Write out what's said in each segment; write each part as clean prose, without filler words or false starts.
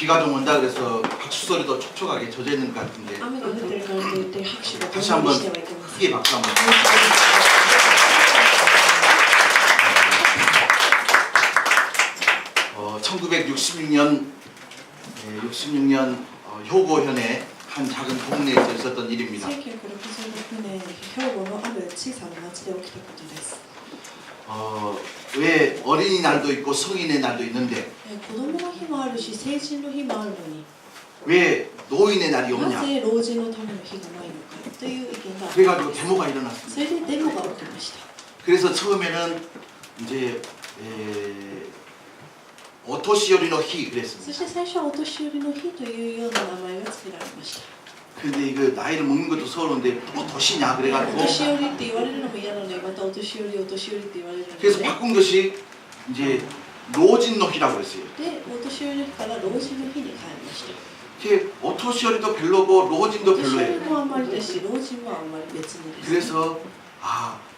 비가 좀 온다 그래서 박수 소리도 촉촉하게 젖어 있는 것 같은데 다시 한번 크게 박수 한번. 1966년 兵庫현의 한 작은 동네에서 있었던 일입니다. 1966年兵庫のある小さな町で起きたことです。 왜 어린이날도 있고 성인의 날도 있는데 子供の日もあるし成人の日もあるのに 왜 노인의 날이 な 없냐? ぜ老人のための日がないのかという意見があり 그래가지고 ます。 데모가 そ 일어났습니다. れでデモが起きました。 그래서 처음에는 이제 오토시오리노 히 そ 그랬습니다. して最初はお年寄りの日というような名前が付けられました。 근데 이거 나이를 먹는 것도 서러운데 또 도시냐 お 그래가지고 年寄りって言われるのも嫌なのでまたお年寄りって言われるの 그래서 で 바꾼 것이 이제 로진노히라고 했어요. でお年寄りの日から老人の日に変えました。 이게 오토시오리도 별로고 로진도 お年寄り 별로예요. もあんまりだし老人もあんまり別にです。 그래서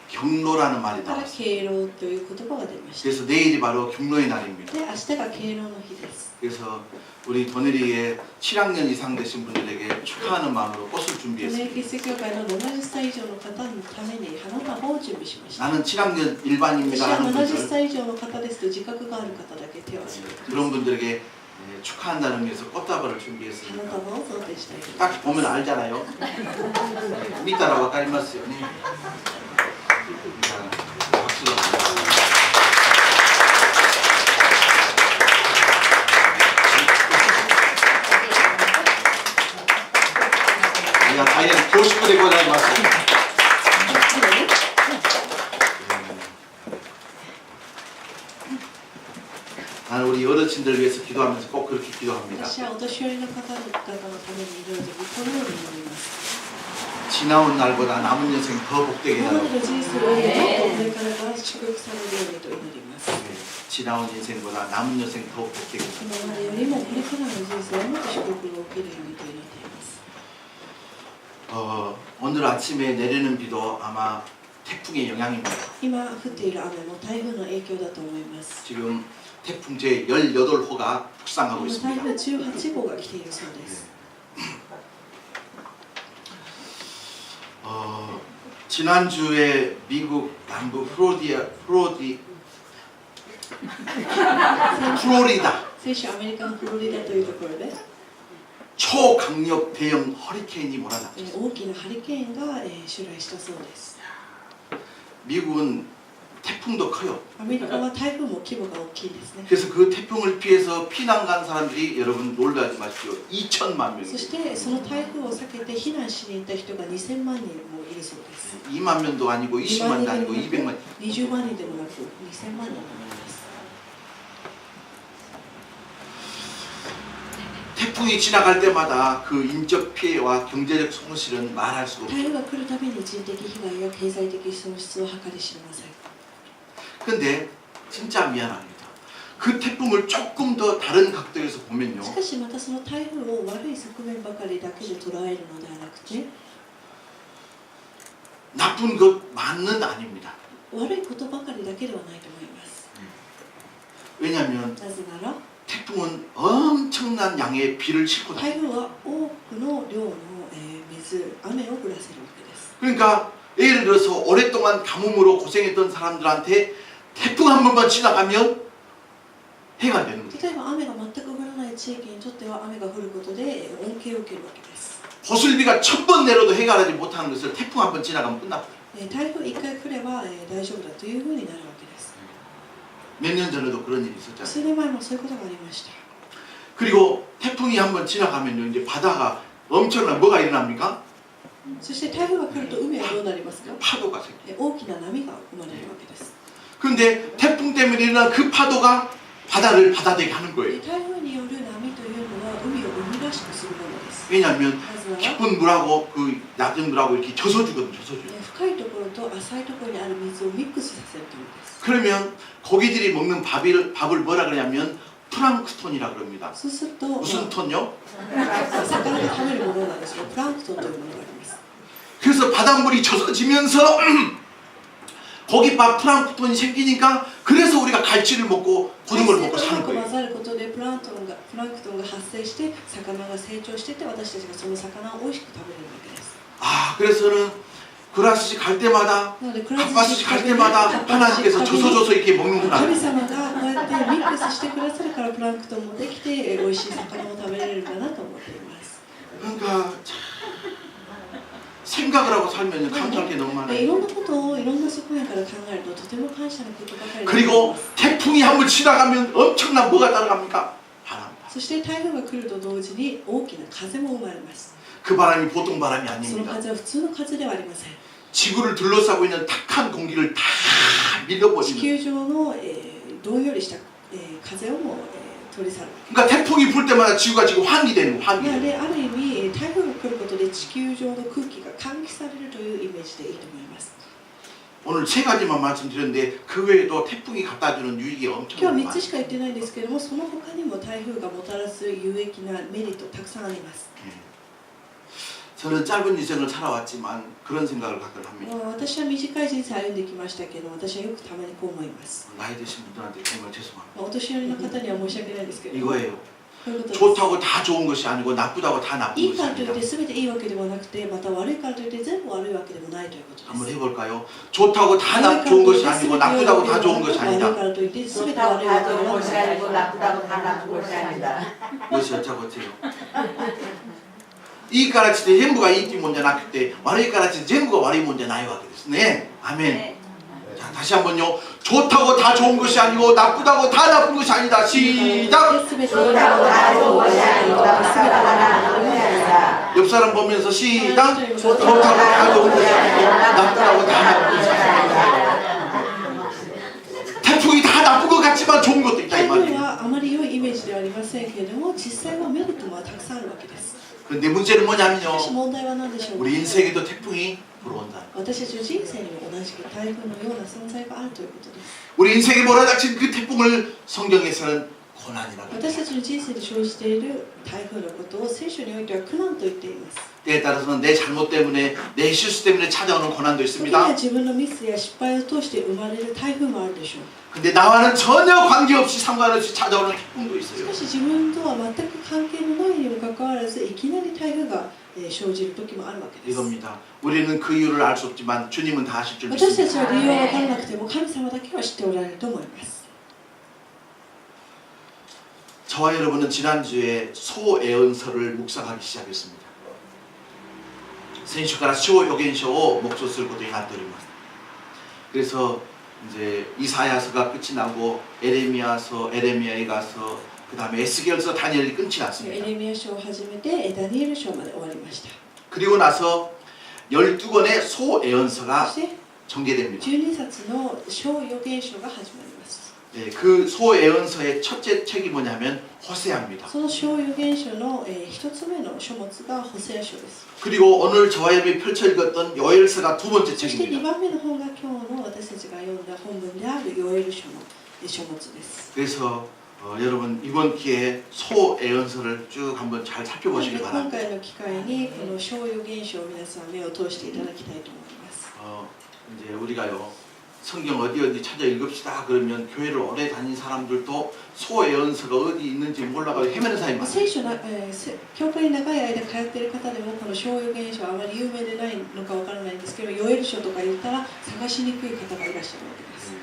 경로라는 말이 だから 나왔어요. 敬老という言葉が出ました。 그래서 내일이 바로 경로의 날입니다. で、明日が敬老の日です。 그래서 우리 도내리의 7학년 이상 되신 분들에게 축하하는 마음으로 꽃을 トネ 준비했습니다. キリスト教会の70歳以上の方のために花束を準備しました。 나는 7학년 私 일반입니다 は 하는 70 분들 歳以上の方ですと自覚がある方だけ手を挙げてくだ 그런 さい。 분들에게 축하한다는 의미에서 꽃다발을 花 준비했습니다. 束を贈呈したいと思い 딱 ます。 보면 알잖아요. 믿다라 와까리마스요. 박수로. 야, 다이앤 교식부 되고 다니마스. 나는 우리 어르신들 위해서 기도하면서 꼭 그렇게 기도합니다. 私はお年寄りの方々のためにいろいろとこのように思います。 지나온 날보다 남은 인생 더 복되게 今ま 해달라고. での人生よりもっとこれからが祝福されるようにと祈ります。 지나온 인생보다 남은 인생 더 복되게 해달라고. 今までよりもこれからの人生をもっと祝福を受けるようにと祈っています。 오늘 아침에 내리는 비도 아마 태풍의 영향입니다. 今降っている雨も台風の影響だと思います。 지금 태풍 제 18호가 북상하고 今台風 있습니다. 18号が来ているそうです。 지난주에 미국 남부 플로리다 先週アメリカのフロリダというところで 초강력 대형 허리케인이 몰아닥쳤어요. 大きなハリケーンが襲来したそうです。 미국은 태풍도 커요. アメリカは台風も規模が大きいですね。 그래서 그 태풍을 피해서 피난 간 사람들이 여러분 놀라지 마십시오. 2천만 そ 명입니다. してその台風を避けて避難しに行った人が2000万人もいるそうです。 2만 명도 아니고 20만도 아니고 200만. 20万人でもなく2000万人になります。 태풍이 지나갈 때마다 그 인적 피해와 경제적 손실은 말할 수가 台 없어요. 風が来るたびに人的被害や経済的損失を計り知れません。 근데 진짜 미안합니다. 그 태풍을 조금 더 다른 각도에서 보면요. しかしまたその台風を悪い側面ばかりだけで捉えるのではなくて 나쁜 것만은 아닙니다. 悪いことばかりだけではないと思います。 왜냐하면 なぜなら 태풍은 엄청난 양의 비를 싣고 台 다녀요. 風は多くの量の水、雨を降らせるわけです。 그러니까 예를 들어서 오랫동안 가뭄으로 고생했던 사람들한테 태풍 한 번만 지나가면 해가 되는 거죠. 例えば雨が全く降らない地域にとっては雨が降ることで恩恵を受けるわけです。 보슬비가 1000번 내려도 해가 나지 못하는 것을 태풍 한 번 지나가면 끝납니다. 台風1回来れば大丈夫だというふうになるわけです。 몇 년 전에도 그런 일이 있었잖아요. 数年前もそういうことがありました。 그리고 태풍이 한 번 지나가면요 이제 바다가 엄청난 뭐가 일어납니까? そして台風が来ると海はどうなりますか？ 파도가 생겨요. 大きな波が生まれるわけです。 그런데 태풍 때문에 일어난 그 파도가 바다를 바다되게 하는 거예요. 台風による波というのは海を海らしくするものです。 왜냐하면 なぜなら 깊은 물하고 그 낮은 물하고 이렇게 젖어주거든, 젖어줘요. 深いところと浅いところにある水をミックスさせるためです。 그러면 고기들이 먹는 밥을 뭐라 그러냐면 플랑크톤이라 그럽니다. そうすると 무슨 톤요? 魚で食べるものなんですが、プランクトンというものがあります。 그래서 바닷물이 젖어지면서 고깃밥 플랑크톤이 생기니까 그래서 우리가 갈치를 먹고 고등어를 먹고 사는 混 거예요. ざることことでプランクトンが発生して魚が成長してて私たちがその魚を美味しく食べれるわけです。 아, 그래서는 구라스시 갈 때마다 なのでクラス 핫바스시 갈 때마다 하나님께서 줘서 이렇게 神 먹는구나. 様がこうやってミックスしてくださるからプランクトンもできて美味しい魚を食べれるんだなと思っています。 그러니까 참, 생각을 하고 살면 감사할 게 너무 い 많아요. ろんなことをいろんな側面から考えるととても感謝のことばかりです。 그리고 태풍이 한번 지나가면 엄청난 뭐가 따라갑니까? 바람. そして台風が来ると同時に大きな風も生まれます。 그 바람이 보통 바람이 その 아닙니다. 風は普通の風ではありません。 지구를 둘러싸고 있는 탁한 공기를 다 地 밀어버리는. 球上の、どんよりした、風をも、取り去る。 그러니까 태풍이 불 때마다 지구가 지금 환기 되는 거, な 환기. のである意味台風が来ることで地球上の空気が換気されるというイメージでいいと思います。 오늘 세 가지만 말씀드렸는데 그 외에도 태풍이 갖다주는 유익이 今 엄청 日は3 많아요. つしか言ってないんですけれども、その他にも台風がもたらす有益なメリットたくさんあります。 저는 짧은 인생을 살아왔지만 그런 생각을 가끔 합니다. 私は短い人生歩んできましたけど、私はよくたまにこう思います。 나이 드신 분들한테 정말 죄송합니다. お年寄りの方には申し訳ないですけれども、 이거예요. こういうことです。 좋다고 다 좋은 것이 아니고 나쁘다고 다 나쁜 いい 것이 からといっ 아니다. て全ていいわけではなくて、また悪いからといって全部悪いわけでもないということです。 한번 해볼까요? 좋다고 다 좋은 것이 아니고 나쁘다고 다 좋은 것이 悪い 아니다. からといって全て 좋다고 悪いわ 다 けで 좋은 は 것이 ない。 아니고 나쁘다고 다 나쁜 것이 아니다. 이것이 어쩌고저쩌요. いいからって全部がいいっていうもんじゃなくて悪いからって全部が悪いもんじゃないわけですね。아멘. 자, 다시 한번요. 좋다고 다 좋은 것이 아니고 나쁘다고 다 나쁜 것이 아니다. 시작. 全て 좋다고 다 좋은 것이 아니고 나쁘다고 다 나쁜 것이 아니다. 옆 사람 보면서 시작. 좋다고 다 좋은 것이 아니고 나쁘다고 다 나쁜 것이 아니다. 태풍이 다 나쁜 것 같지만 좋은 것도 있다 台 이 風 말이에요. はあまり良いイメージではありませんけれども、実際はメリットもたくさんあるわけです。 그런데 문제는 しかし 뭐냐면요. 問題は何でしょうか。 우리 인생에도 태풍이 불어온다. 私たちの人生にも同じく台風のような存在があるということです。 우리 인생에 몰아닥친 그 태풍을 성경에서는 고난이라고 합니다. 私たちの人生で生じている台風のことを聖書においては苦難と言っています。 때에 따라서는 내 잘못 때문에 내 실수 때문에 찾아오는 고난도 時には 있습니다. 自分のミスや失敗を通して生まれる台風もあるでしょう。 근데 나와는 전혀 관계없이 상관없이 찾아오는 태풍도 し 있어요. かし自分とは全く関係のないにもかかわらずいきなり台風が生じる時もあるわけです。 이겁니다. 우리는 그 이유를 알 수 없지만 주님은 다 아실 줄 私たち 믿습니다. は理由は分からなくても神様だけは知っておられると思います。 저와 여러분은 지난주에 소예언서를 묵상하기 시작했습니다. 先週から小預言書を黙想することになっております. 그래서 이제 이사야서가 끝이 나고 에레미야에 가서 그 다음에 에스겔서 다니엘이 끝이 エ 났습니다. レミヤ書を始めてダニエル書まで終わりました。 그리고 나서 12권의 そ 소예언서가 して 전개됩니다. 12冊の小預言書が始まります。 네, 그 소예언서의 첫째 책이 뭐냐면 호세아입니다. その小預言書の一つ目の書物がホセア書です。 그리고 오늘 저와 여러분이 펼쳐 읽었던 요엘서가 두 번째 そして2 책입니다. 番目の本が今日の私たちが読んだ本文であるヨエル書の書物です。 그래서 여러분 이번 기회에 소예언서를 쭉 한번 잘 なので 살펴보시기 今 바랍니다. 回の機会にこの小預言書を皆さん目を通していただきたいと思います。 이제 우리가요 성경 어디 찾아 읽읍시다 그러면 교회를 오래 다닌 사람들도 소예언서가 어디 있는지 몰라가지고 헤매는 사람이 많아요. 聖書な教会に長い間通っている方でもこの小預言書はあまり有名でないのかわからないんですけど、ヨエル書とか言ったら探しにくい方がいらっしゃるわけです。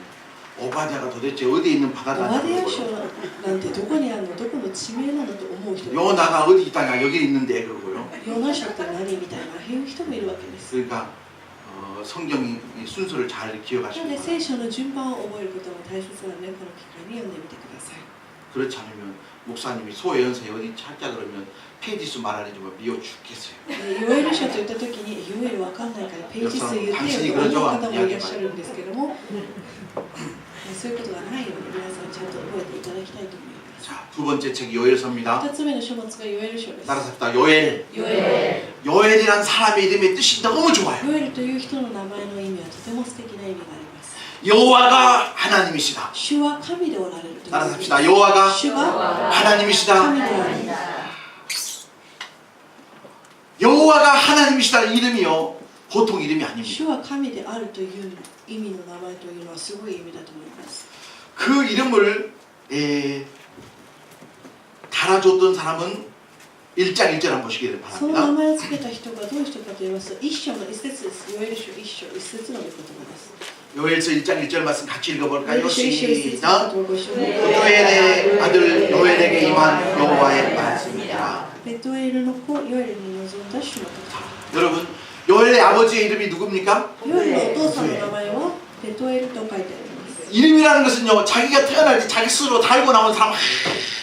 오바댜가 도대체 어디 있는 オ 바다다 バデヤ書なんてどこにあるの、どこの地名なのと思う人もいる。 요나가 어디 있다냐 여기 있는데 그러고요. ヨナ書って何みたいないう人もいるわけです。 그러니까 성경이 순서를 잘 なの 기억하시기 で 바랍니다. 聖書の順番を覚えることが大切なのでこの機会に読んでみてください。 그렇지 않으면 목사님이 소예언서에 어디 찾자 그러면 페이지 수 말하는 좀 미워 죽겠어요. ヨエル書といった時にヨエルわかんないからページ数言ってよと思う方もいらっしゃるんですけども、そういうことがないように皆さんちゃんと覚えていただきたいと思います。 자, 두 번째 책이 요엘서입니다. 2つ目の書物がヨエル書です。 따라서 요엘. ヨエ 요엘이란 사람의 이름의 뜻이 너무 좋아요. ル。ヨエルという人の名前の意味はとても素敵な意味があります。 여호와가 하나님이시다. 主は神でおられるという意味です。 따라합시다. 여호와가 主が 하나님이시다. 神でおられる。 여호와가 하나님이시다는 이름이요 보통 이름이 아닙니다. 主は神であるという意味の名前というのはすごい意味だと思います。 그 이름을 달아줬던 사람은 1장 1절 한번 보시기를 その名 바랍니다. 前をつけた人がどういう人かと言いますと、一章の一節です。ヨエル書一章一節の御言葉です。 요엘서 1장 1절 말씀 같이 ヨエ 읽어볼까요? ル書一章一節の 시작. 御言葉をご一緒に 부두엘의 아들 요엘에게 임한 여호와의 말씀이라. ベトエルの子ヨエルに臨んだ主のこと。 여러분, 요엘의 아버지의 이름이 누굽니까? ヨエルのお父さんの名前はベトエルと書いてあります。 이름이라는 것은요, 자기가 태어날 때 자기 스스로 달고 나온 사람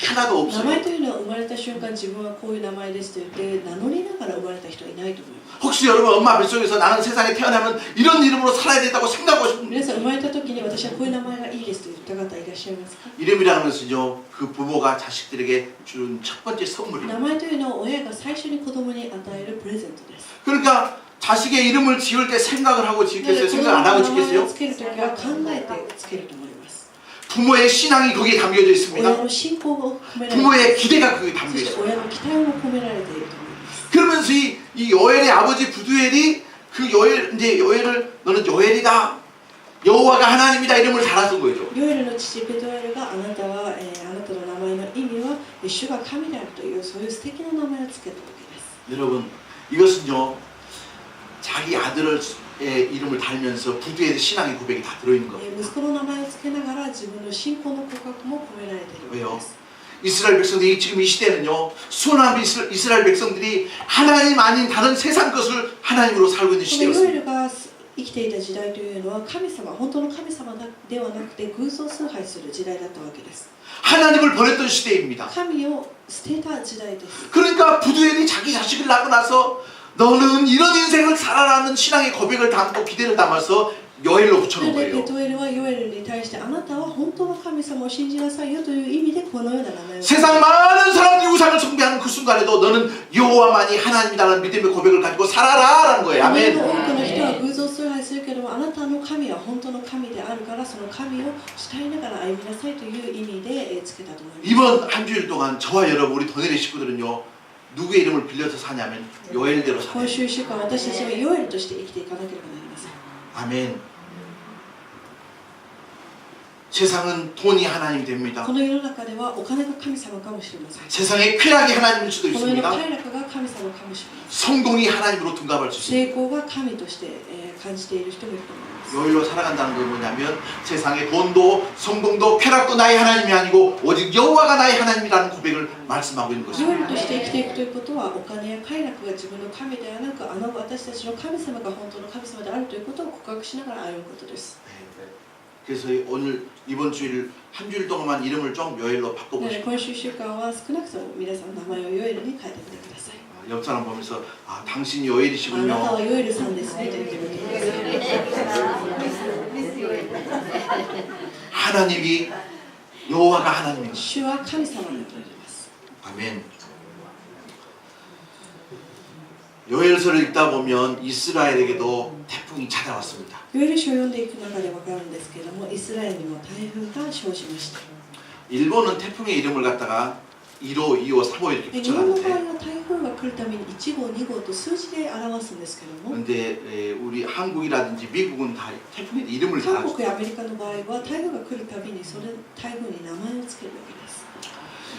하나도 名前 없어요. というのは生まれた瞬間自分はこういう名前ですと言って名乗りながら生まれた人はいないと思います。 혹시 여러분 엄마 뱃속에서 나는 세상에 태어나면 이런 이름으로 살아야 된다고 생각하고 싶은 皆さん生まれた時に私はこういう名前がいいですと言った方いらっしゃいますか？ 이름이라는 것은요, 그 부모가 자식들에게 준 첫 번째 名 선물입니다. 前というのは親が最初に子供に与えるプレゼントです。 그러니까 자식의 이름을 지을 때 생각을 하고 子 지겠어요? 供 생각 안 の 하고 名前を 지겠어요? つけるときは考えてつけると思います。 부모의 신앙이 거기에 담겨져 親 있습니다. の信仰が込められてい 부모의 ます。 기대가 거기에 そ 담겨 して 있어요. 親の期待も込められていると思います。 그러면서 이 요엘의 아버지 부두엘이 그 요엘, 이제 요엘을 너는 요엘이다, 여호와가 하나님이다 이름을 달았던 거죠. ヨエルの父ベトエルがあなたの名前の意味は主が神であるというそういう素敵な名前をつけたわけです。 여러분, 이것은요, 자기 아들의 이름을 달면서 부두엘의 신앙의 고백이 다 들어있는 겁니다. 息子の名前をつけながら自分の信仰の告白も込められているわけです。 이스라엘 백성들이 지금 이 시대는요, 수많은 이스라엘 백성들이 하나님 아닌 다른 세상 것을 하나님으로 살고 있는 このヨエ 시대였습니다. ルが生きていた時代というのは神様、本当の神様ではなくて偶像崇拝する時代だったわけです。 하나님을 버렸던 시대입니다. 神を捨てた時代です。 그러니까 부두엘이 자기 자식을 낳고 나서 너는 이런 인생을 살아라는 신앙의 고백을 담고 기대를 담아서 요엘로 な 붙여놓은 のでベ 거예요. トエルはヨエルに対してあなたは本当の神様を信じなさいよという意味でこのような名前を 세상 많은 사람들이 우상을 숭배하는 그 순간에도 너는 여호와만이 하나님이라는 믿음의 고백을 가지고 살아라라는 거예요. 世の 아멘. 多くの人は偶像崇拝するけどもあなたの神は本当の神であるからその神を慕いながら歩みなさいという意味でつけたと思います。 이번 한 주일 동안 저와 여러분 우리 더네리 식구들은요, 누구의 이름을 빌려서 사냐면 요엘대로 今 사요. 週1週間私たちはヨエルとして生きていかなければなりません。 아멘. 세상은 돈이 하나님이 됩니다. この世の中ではお金が神様かもしれません。 세상의 쾌락이 하나님일 수도 この世の 있습니다. 快楽が神様かもしれません。 성공이 하나님으로 둔갑할 수 있습니다. 成功が神として感じている人もいると思います。 요일로 살아간다는 건 뭐냐면 세상의 돈도 성공도 쾌락도 나의 하나님이 아니고 오직 여호와가 나의 하나님이라는 고백을 말씀하고 있는 ヨエ 것입니다. ルとして生きていくということはお金や快楽が自分の神ではなく私たちの神様が本当の神様であるということを告白しながら歩むことです。 그래서 오늘 이번 주일 한 주일 동안만 이름을 좀 요일로 なので 바꿔보시고 今週1週間は少なくとも皆さん名前をヨエルに変えてみてください。 옆 사람 보면서 아 당신이 あなた 요일이시군요. はヨエルさんですねと言ってみてください。 하나님이 여호와가 하나님입니다. 主は神様だと言います。 아멘. 요엘서를 읽다 보면 이스라엘에게도 태풍이 찾아왔습니다. ヨエル書を読んでいく中で分かるんですけれども、イスラエルにも台風が生じました。 일본은 태풍의 이름을 갖다가 1호, 2호, 3호 이렇게 日本の場合 붙여놨는데 は台風が来るために1号、2号と数字で表すんですけれども、 근데 우리 한국이라든지 미국은 다 태풍의 이름을 韓 달아줬어요. 国やアメリカの場合は台風が来るたびにそれ台風に名前をつけるわけです。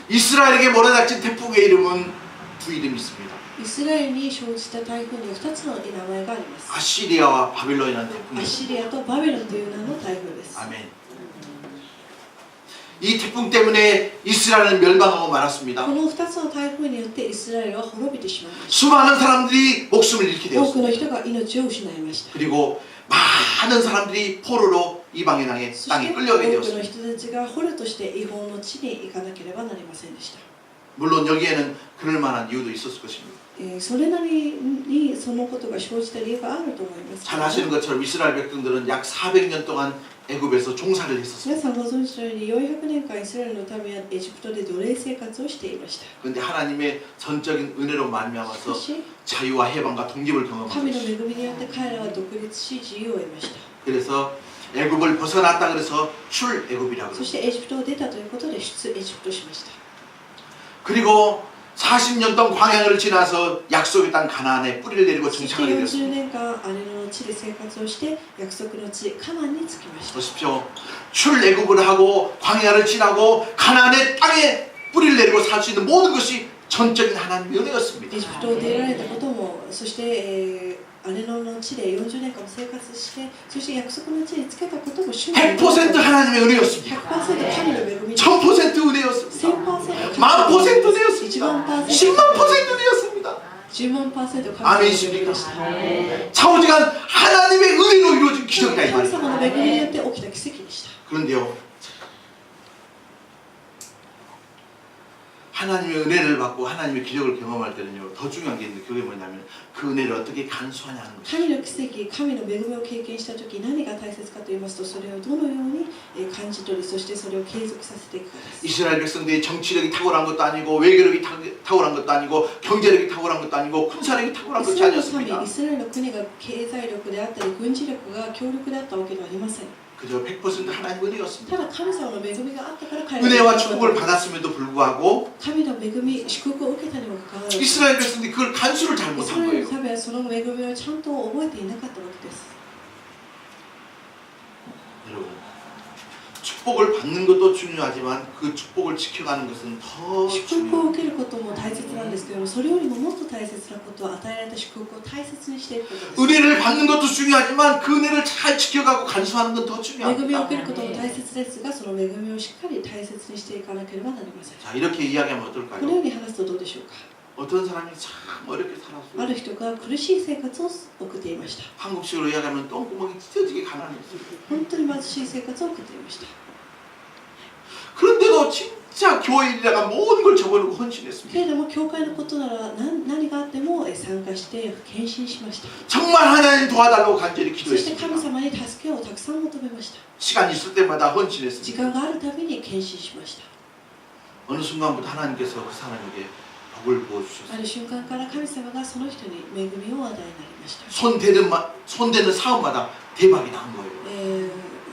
이스라엘에게 몰아닥친 태풍의 이름은 두 이름이 있습니다. イスラエルに生じた台風には2つの名前があります。 아시리아와 바빌론이라는 태풍이 アッ 있습니다. シリアとバビロンという名の台風です。 아멘. 이 태풍 때문에 이스라엘은 멸망하고 말았습니다. この2つの台風によってイスラエルは滅びてしまいまし 수많은 사람들이 목숨을 잃게 た。多く 되었습니다. の人が命を失いました。 그리고 많은 사람들이 포로로 이방의 땅에 そして 땅에 多 끌려가게 くの 되었습니다. 人たちが捕虜として違法の地に行かなければなりませんでした。 물론 여기에는 그럴 만한 이유도 있었을 것입니다. それなりにそのことが生じた理由があると思います。 잘 아시는 것처럼 이스라엘 백성들은 약 400년 동안 애굽에서 종사를 했었습니다. 皆さんご存知のように400年間イスラエルの民はエジプトで奴隷生活をしていました。 그런데 하나님의 전적인 은혜로 し 말미암아서 かし 자유와 해방과 독립을 경험한 神の 것입니다. 恵みによって彼らは独立し自由を得ました。 그래서 애굽을 벗어났다 그래서 출애굽이라고 そしてエジプトを出たということで出エジプトしました。 그리고 40년 동안 광야를 지나서 약속의 땅 가나안에 뿌리를 내리고 そして 정착하게 40 되었습니다. 年間荒れ野の地で生活をして約束の地カナンに着きました。 보십시오. 출애굽을 하고 광야를 지나고 가나안의 땅에 뿌리를 내리고 살 수 있는 모든 것이 전적인 하나님의 은혜였습니다. エジプトを出られたことも、そして、姉の地で40年間も生活して、そして約束の地につけたことも主の 100% 하나님의 은혜였습니다. 100% 神の恵み、 1000% 은혜였습니다. 1000% 10,000% 1 은혜였습니다. 万%、 10,000% 은혜였습니다. 10万%神 아멘이십니까? でした。 차오직한 하나님의 은혜로 이루어진 기적이다 이 神 말이에요. 様の恵みによって起きた奇跡でした。 그런데요, 하나님의 은혜를 받고 하나님의 기적을 경험할 때는요, 더 중요한 게 있는데 그게 뭐냐면 그 은혜를 어떻게 간수하냐는 거죠. 神の奇跡、神の恵みを経験したとき、何が大切かと言いますと、それをどのように感じ取り、そしてそれを継続させていくかです。 이스라엘 백성들이 정치력이 탁월한 것도 아니고 외교력이 탁월한 것도 아니고 경제력이 탁월한 것도 아니고 군사력이 탁월한 イス 것이 ラエルの民、 아니었습니다. イスラエルの国が経済力であったり、軍事力が強力であったわけではありません。 그저 100% 하나님 은혜였습니다. ただ神様の恵みがあったから彼ら 은혜와 が 축복을 받았음에도 불구하고 神の恵み、祝福を受けたにもかかわらず、 이스라엘 백성들이 그걸 간수를 イス 잘못한 ラエル 거예요. の民はその恵みをちゃんと覚えていなかったわけです。 여러분, 축복을 받는 것도 중요하지만 그 축복을 지켜가는 것은 더 祝福を 중요해요. 受けることも大切なんですけども、それよりももっと大切なことは与えられた祝福を大切にしていくことです。 은혜를 받는 것도 중요하지만 그 은혜를 잘 지켜가고 간수하는 건 더 恵みを 중요합니다. 受けることも大切ですが、その恵みをしっかり大切にしていかなければなりません。 자, 이렇게 이야기하면 このよ 어떨까요? うに話すとどうでしょうか。 어떤 사람이 참 어렵게 あ 살았어요. る人が苦しい生活を送っていました。 한국식으로 이야기하면 똥구멍이 찢어지게 가난했어요. 本当に貧しい生活を送っていました。 그런데도 진짜 교회 일에다가 모든 걸 접어놓고 헌신했습니다. けれども、教会のことなら何があっても参加して献身しました。 정말 하나님 도와달라고 간절히 そして神 기도했습니다. 様に助けをたくさん求めました。 시간 있을 때마다 時 헌신했습니다. 間があるたびに献身しました。 어느 순간부터 하나님께서 그 사람에게 복을 あ 부어주셨어요. る瞬間から神様がその人に恵みを与えになりました。 손대는 사업마다 대박이 난 거예요.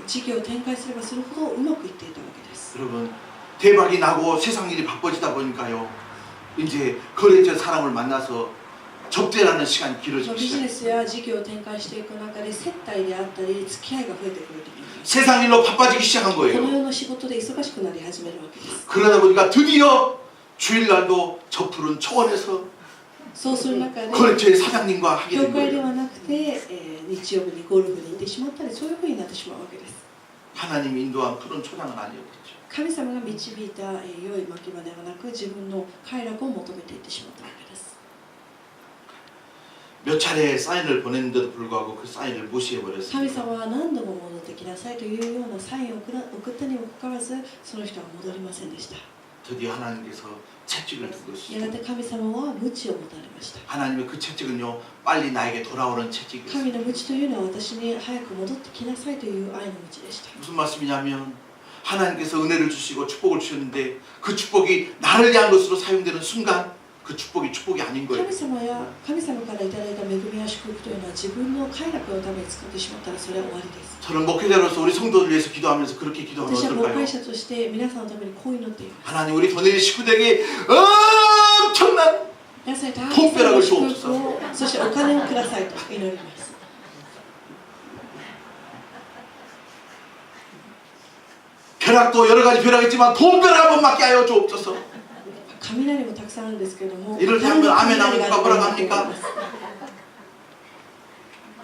事業を展開すればするほどうまくいっていたわけです。 여러분, 대박이 나고 세상 일이 바빠지다 보니까요, 이제 거래처 사람을 만나서 접대라는 시간이 ビ 길어지기 ジネ 시작해요. スや事業を展開していく中で接待であったり付き合いが増えてくるときに 세상 일로 바빠지기 시작한 この 거예요. 世の仕事で忙しくなり始めるわけです。 그러다 보니까 드디어 주일날도 저 푸른 초원에서 そうする中で 거래처의 사장님과 하게 教 된 会で 거예요. はなくて、日曜日にゴルフに行ってしまったり、そういうふうになってしまうわけです。 하나님이 인도한 푸른 초장은 아니었겠죠. 神様が導いた、良い牧場ではなく、自分の快楽を求めていってしまったわけです。 몇 차례 사인을 보냈는데도 불구하고 그 사인을 神 무시해버렸습니다. 様は何度も戻ってきなさいというようなサインを送ったにもかかわらず、その人は戻りませんでした。 드디어 하나님께서 채찍을 든 や 것이죠. がて神様は鞭を持たれました。 하나님의 그 채찍은요, 빨리 나에게 돌아오는 채찍이었어요. 神の鞭というのは私に早く戻ってきなさいという愛の鞭でした。 무슨 말씀이냐면 하나님께서 은혜를 주시고 축복을 주셨는데 그 축복이 나를 위한 것으로 사용되는 순간 그 축복이 아닌 거예요. 神様からいただいた恵みや祝福というのは自分の快楽のために使ってしまったらそれは終わりです。 저는 목회자로서 우리 성도들 위해서 기도하면서 그렇게 기도하면 私は牧 어떨까요? 会者として皆さんのためにこう祈っています。 하나님 우리 도내리 식구들에게 엄청난 皆さんにたくさんの祝福を、そしてお金をくださいと祈ります。 벼락도 여러 가지 벼락이 있지만 돈벼락 한 번 맞게 하여 주옵소서. 雷もたくさんあるんですけれども、 이럴 때 하면 아멘 하면 雷 누가 が 뭐라고 あると思い 합니까? ます。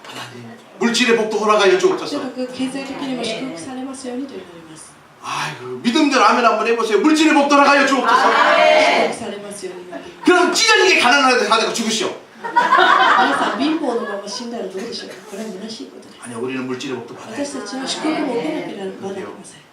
하나님 물질의 복도 허락하여 とに 주옵소서. かく経済的にも祝福されますようにと祈ります。 아이고 믿음대로 아멘 한번 해보세요. 물질의 복도 허락하여 주옵소서. 祝福されますように祈っています。 그럼 찢어지게 가난하게 하다가 죽으시오. 皆さん貧乏のまま死んだらどうでしょうか。これは虚しいことです。 아니요 우리는 물질의 복도 받아야 私 돼. たちは祝福を受けなければなりません。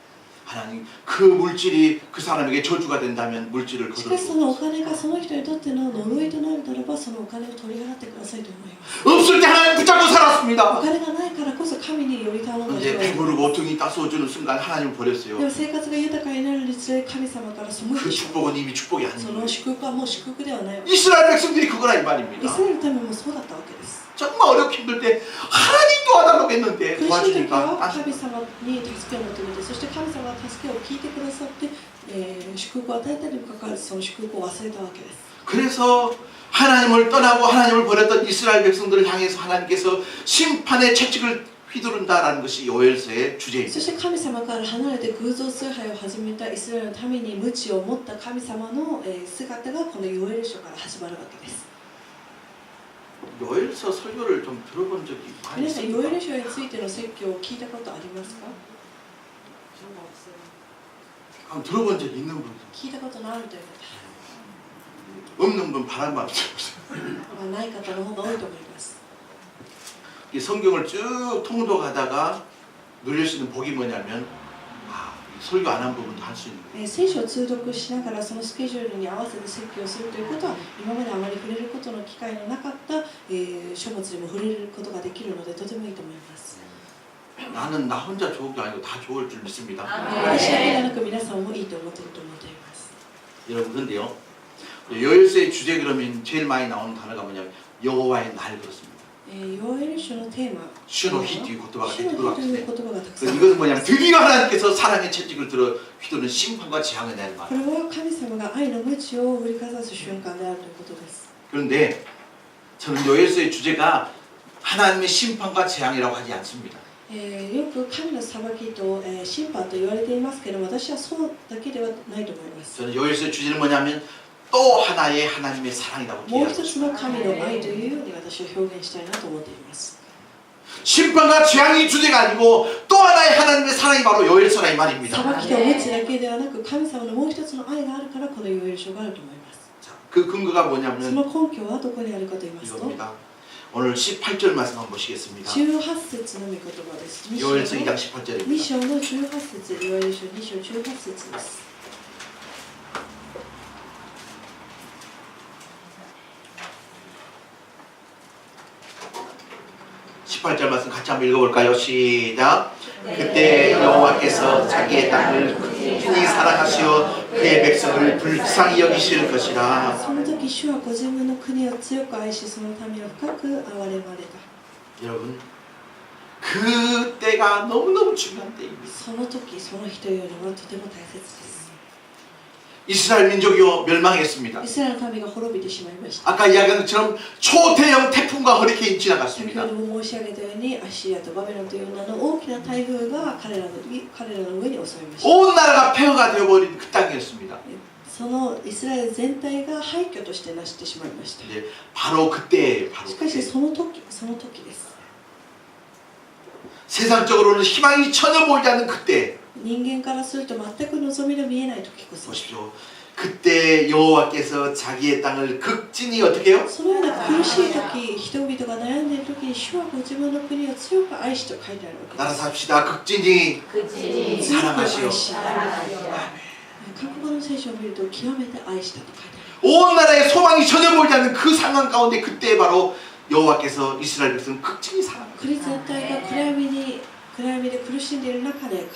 하나님 그 물질이 그 사람에게 저주가 된다면 물질을 しかしそのお 거둬주옵소서. 金がその人にとっての呪いとなるならば、そのお金を取り払ってくださいと思います。 없을 때 하나님 붙잡고 お 살았습니다. 金がないからこそ神により頼む 이제 ことができます。 배부르고 등이 따스워지는 순간 하나님을 で 버렸어요. も生活が豊かになるにつれ神様から背い 그 てしまう。 축복은 이미 축복이 そ 아닌 の 거예요. 祝福はもう祝福ではないわけ。 이스라엘 백성들이 그거라 이 イ 말입니다. スラエルの民もそうだったわけです。 정말 어렵게 힘들 때 하나님 도와달라고 했는데 苦しい時 도와주니까 は 안 神様に助けを求めて、そして神様が助けを聞いてくださって、祝福を与えたにもかかわらずその祝福を忘れたわけです。 그래서 하나님을 떠나고 하나님을 버렸던 이스라엘 백성들을 향해서 하나님께서 심판의 채찍을 휘두른다라는 것이 요엘서의 そ 주제입니다. して神様から離れて偶像崇拝を始めたイスラエルのために無知を持った神様の姿がこのヨエル書から始まるわけです。 요엘서 설교를 좀 들어본 적이 많이 皆さんヨエ 있습니까? ル書についての説教を聞いたことありますか？ 한번 들어본 적 있는 분, 聞いたことのあるという 없는 분 바람만 피우세요. 方、ない方の方が多いと思います。 이 성경을 쭉 통독하다가 누릴 수 있는 복이 뭐냐면 설교 안 한 부분도 할 수 있는 거예요. 聖書を通読しながらそのスケジュールに合わせて説教するということは今まであまり触れることの機会のなかった、書物でも触れることができるのでとてもいいと思います。 나는 나 혼자 좋은 게 아니고 다 좋을 줄 믿습니다. 私だけではなく皆さんもいいと思っていると思っています。 여러분 근데요, 요엘서의 주제 그러면 제일 많이 나오는 단어가 뭐냐면 여호와의 날 그렇습니다. ヨエル書のテーマ 슈노히 또いう 言葉が出てくるわけ という ですね. 言葉がたくさ 그래서 ん 이것은 뭐냐면 드디어 하나님께서 사랑의 채찍을 들어 휘두르는 심판과 재앙을 내는 말. これは神様が愛の鞭を振りかざす瞬間であるということです。 그런데 저는 요엘서의 주제가 하나님의 심판과 재앙이라고 하지 않습니다. よく神の裁きと、審判と言われていますけれども私はそうだけではないと思います。 저는 요엘서의 주제는 뭐냐면 또 하나의 하나님의 사랑이라고 もう 얘기하고 一つの神の愛というように私は表現したいなと思っています。 심판과 재앙이 주제가 아니고 또 하나의 하나님의 사랑이 바로 요엘서라 이 말입니다. 裁きと鞭だけではなく神様のもう一つの愛があるからこのヨエル書があると思います。 자, 그 근거가 そ 뭐냐면 の根拠はどこにあるかと言いますと 이겁니다. 오늘 18절 말씀 한번 보시겠습니다. 18節の御言葉です。 요엘서 2장 2 18절입니다. 章の18節、ヨエル書2章18節です。 18절 말씀 같이 한번 읽어볼까요? 시작. 그때 여호와께서 자기의 땅을 극진히 사랑하시어 그의 백성을 불쌍히 여기실 것이라. その時主はご自分の国を強く愛しその民を深く憐れまれた。 여러분 그 때가 너무너무 중요한 때입니다. その時その日というのはとても大切です。 이스라엘 민족이요 멸망했습니다. イスラエルの民が滅びてしまいました。 아까 이야기한 것처럼 초대형 태풍과 허리케인이 先 지나갔습니다. ほども申し上げたようにアシリアとバベロンという名の大きな台風が彼らの上に襲いました。 온 나라가 폐허가 되어버린 그 땅이었습니다. そのイスラエル全体が廃墟としてなしてしまいました。 이제 바로 그때 바로 しかし 그때 その時です。 세상적으로는 희망이 전혀 보이지 않는 그때 人間からすると全く望みの見えない時こそ 보십시오. 그때 여호와께서 자기의 땅을 극진히 어떻게 해요? そのような苦しい時、人々が悩んでいる時に主はご自分の国を強く愛しと書いてあるわけで 나라 す。 삽시다. 극진히 사랑하시오. 韓国語の聖書を見ると極めて愛したと書いてある。 온 나라의 소망이 전혀 보이지 않는 그 상황 가운데 그때 바로 여호와께서 이스라엘 백성을 극진히 사랑하시오. 国全体が暗闇で苦しんでいる中で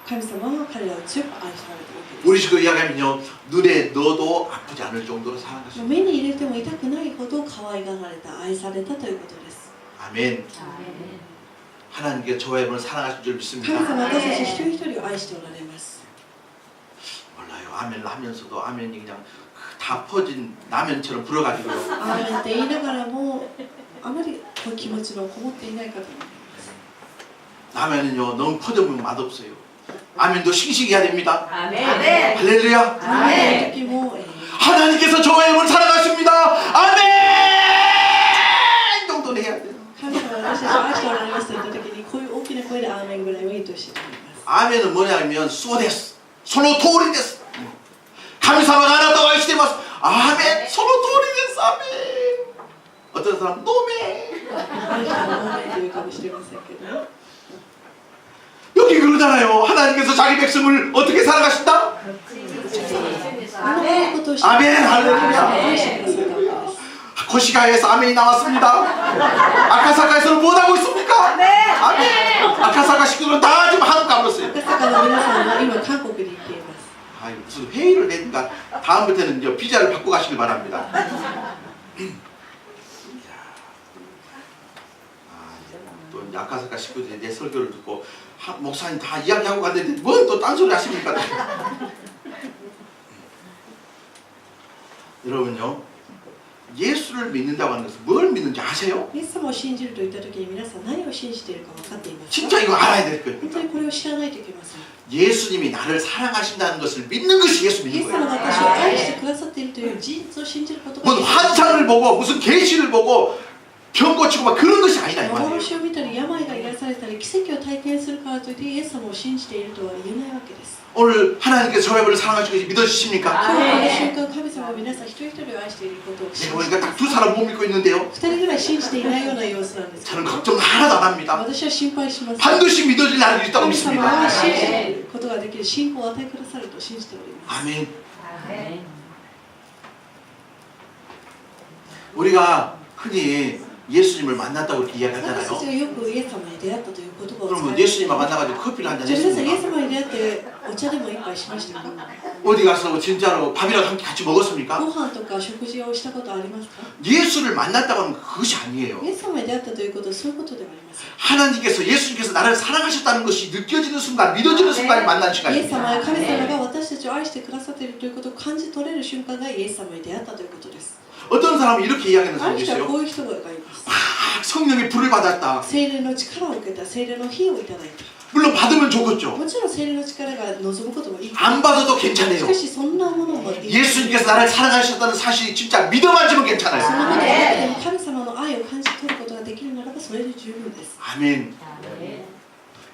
神様は彼らを強く愛されているわけです。 우리식으로 이야기하면요 눈에 넣어도 아프지 않을 정도로 사랑하시오. 目に入れても痛くないほど可愛がられた、愛されたということです。 아멘. 하나님께서 저와 여러분을 사랑하신 줄 神 믿습니다. 様は私たち一人一人を愛しておられます。 몰라요. 아멘을 하면서도 아멘이 그냥 다 퍼진 라면처럼 불어가지고요. アーメンって言いながらもあまり気持ちのこもっていないかと思います。 라면은요 너무 퍼져보면 맛없어요. 아멘도 싱싱히 해야 됩니다. 아멘. 할렐루야. アーメンの時も、 하나님께서 저와 여러분을 사랑하십니다. 아멘! 정도는 해야 돼요. 神様は私たちを愛しておられますと言った時にこういう大きな声でアーメンぐらいはいいとしています。 아멘은 뭐냐면 수어데스. 서로 도리 데스.神様があなたを愛しています. 아멘. 서로 도리 데스. 아멘. 어떤 사람 노메. ある人はノーメンというかもしれませんけど、 여기 그러잖아요. 하나님께서 자기 백성을 어떻게 사랑하신다? あのことをして 아멘. 할렐루야. 愛してくださったわけです。 코시가에서 아멘이 나왔습니다. 아카사카에서는 뭐 하고 있습니까? 아멘. 아카사카 식구들은 다 지금 한국 가버렸어요. 赤坂の皆さんは今韓国に行っています。 아유, 무슨 회의를 내든가 다음부터는 이제 비자를 받고 가시길 바랍니다. 또 이제 아카사카 식구들이 내 설교를 듣고 목사님 다 이야기하고 갔는데 뭔 또 딴소리 하십니까? 여러분요 예수를 믿는다고 하는 것은 뭘 믿는지 아세요? イエス様を信じるといった時に皆さん何を信じているか分かっていますか？ 진짜 이거 알아야 될 거예요. 本当にこれを知らないといけません。 예수님이 나를 사랑하신다는 것을 믿는 것이 예수 イエ 믿는 ス様 거예요. が私を愛してくださっているという事実を信じることが 무슨 환상을 보고 무슨 계시를 보고 병 고치고 막 그런 것이 아니다 이 말이에요. 幻を見たり病が癒されたり奇跡を体験するからといってイエス様を信じているとは言えないわけです。 오늘 하나님께서 저와 여러분을 사랑하시는 것이 믿어지십니까? 今日この瞬間神様は皆さん一人一人を愛していることを信 내가 じ 보니까 딱 두 사람 못 믿고 있는데요. 2人ぐらい信じていないような様子なんですけど 저는 걱정 하나도 안 합니다. 私は心配します。 반드시 믿어질 날이 있다고 神様は 믿습니다. 信じることができる信仰を与えくださると信じております。 아멘. 우리가 흔히 예수님을 만났다고 이렇게 私たち 이야기하잖아요. がよくイエス様に出会ったという言葉を使 그러면 い 예수님과 만나가지고 커피를 한잔 じゃあ皆さんイエス 했습니까? 様に出会ってお茶でも一杯しましたか？ 어디 가서 진짜로 밥이랑 함께 같이 ご 먹었습니까? 飯とか食事をしたことありますか？ 예수를 만났다고 하는 건 그것이 아니에요. イエス様に出会ったということはそういうことではありません。 하나님께서 예수님께서 나를 사랑하셨다는 것이 느껴지는 순간, 믿어지는 순간이 만난 イエス 시간입니다. 様や神様が私たちを愛してくださっているということを感じ取れる瞬間がイエス様に出会ったということです。 어떤 사람은 이렇게 이야기하는 ある 사람이 人は 있어요. こういう人がいます。 막 성령의 불을 받았다. 聖霊の力を受けた、聖霊の火をいただいた。 물론 받으면 좋겠죠. もちろん聖霊の力が望むこともいい。 안 받아도 し 괜찮아요. かしそんなものもいい。 예수님께서 나를 사랑하셨다는 사실이 진짜 믿어만 지면 そ 괜찮아요. のことがなくても神様の愛を感じ取ることができるならばそれで十分です。 아멘.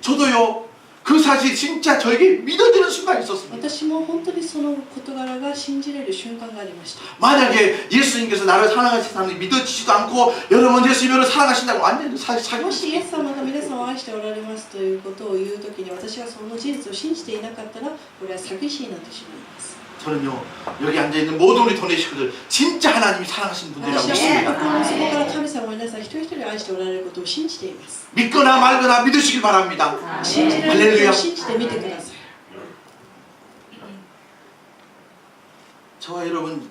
저도요. 그 사실이 진짜 저에게 믿어지는 순간이 있었습니다. 私も本当にその事柄が信じれる瞬間がありました。 만약에 예수님께서 나를 사랑하신다는 게 믿어지지도 않고 여러분 예수님을 사랑하신다고 완전히 사기 もしイエス様が皆さんを愛しておられますということを言うときに私がその事実を信じていなかったらこれは詐欺師になってしまいます。 저는요 여기 앉아있는 모든 우리 도내 식구들 진짜 하나님이 사랑하시는 분들이라고 私は 믿습니다. 心の底から神様は皆さん一人一人愛しておられることを信じています。 믿거나 말거나 믿으시길 바랍니다. 信じられること 할렐루야. を信じてみてください。 저와 여러분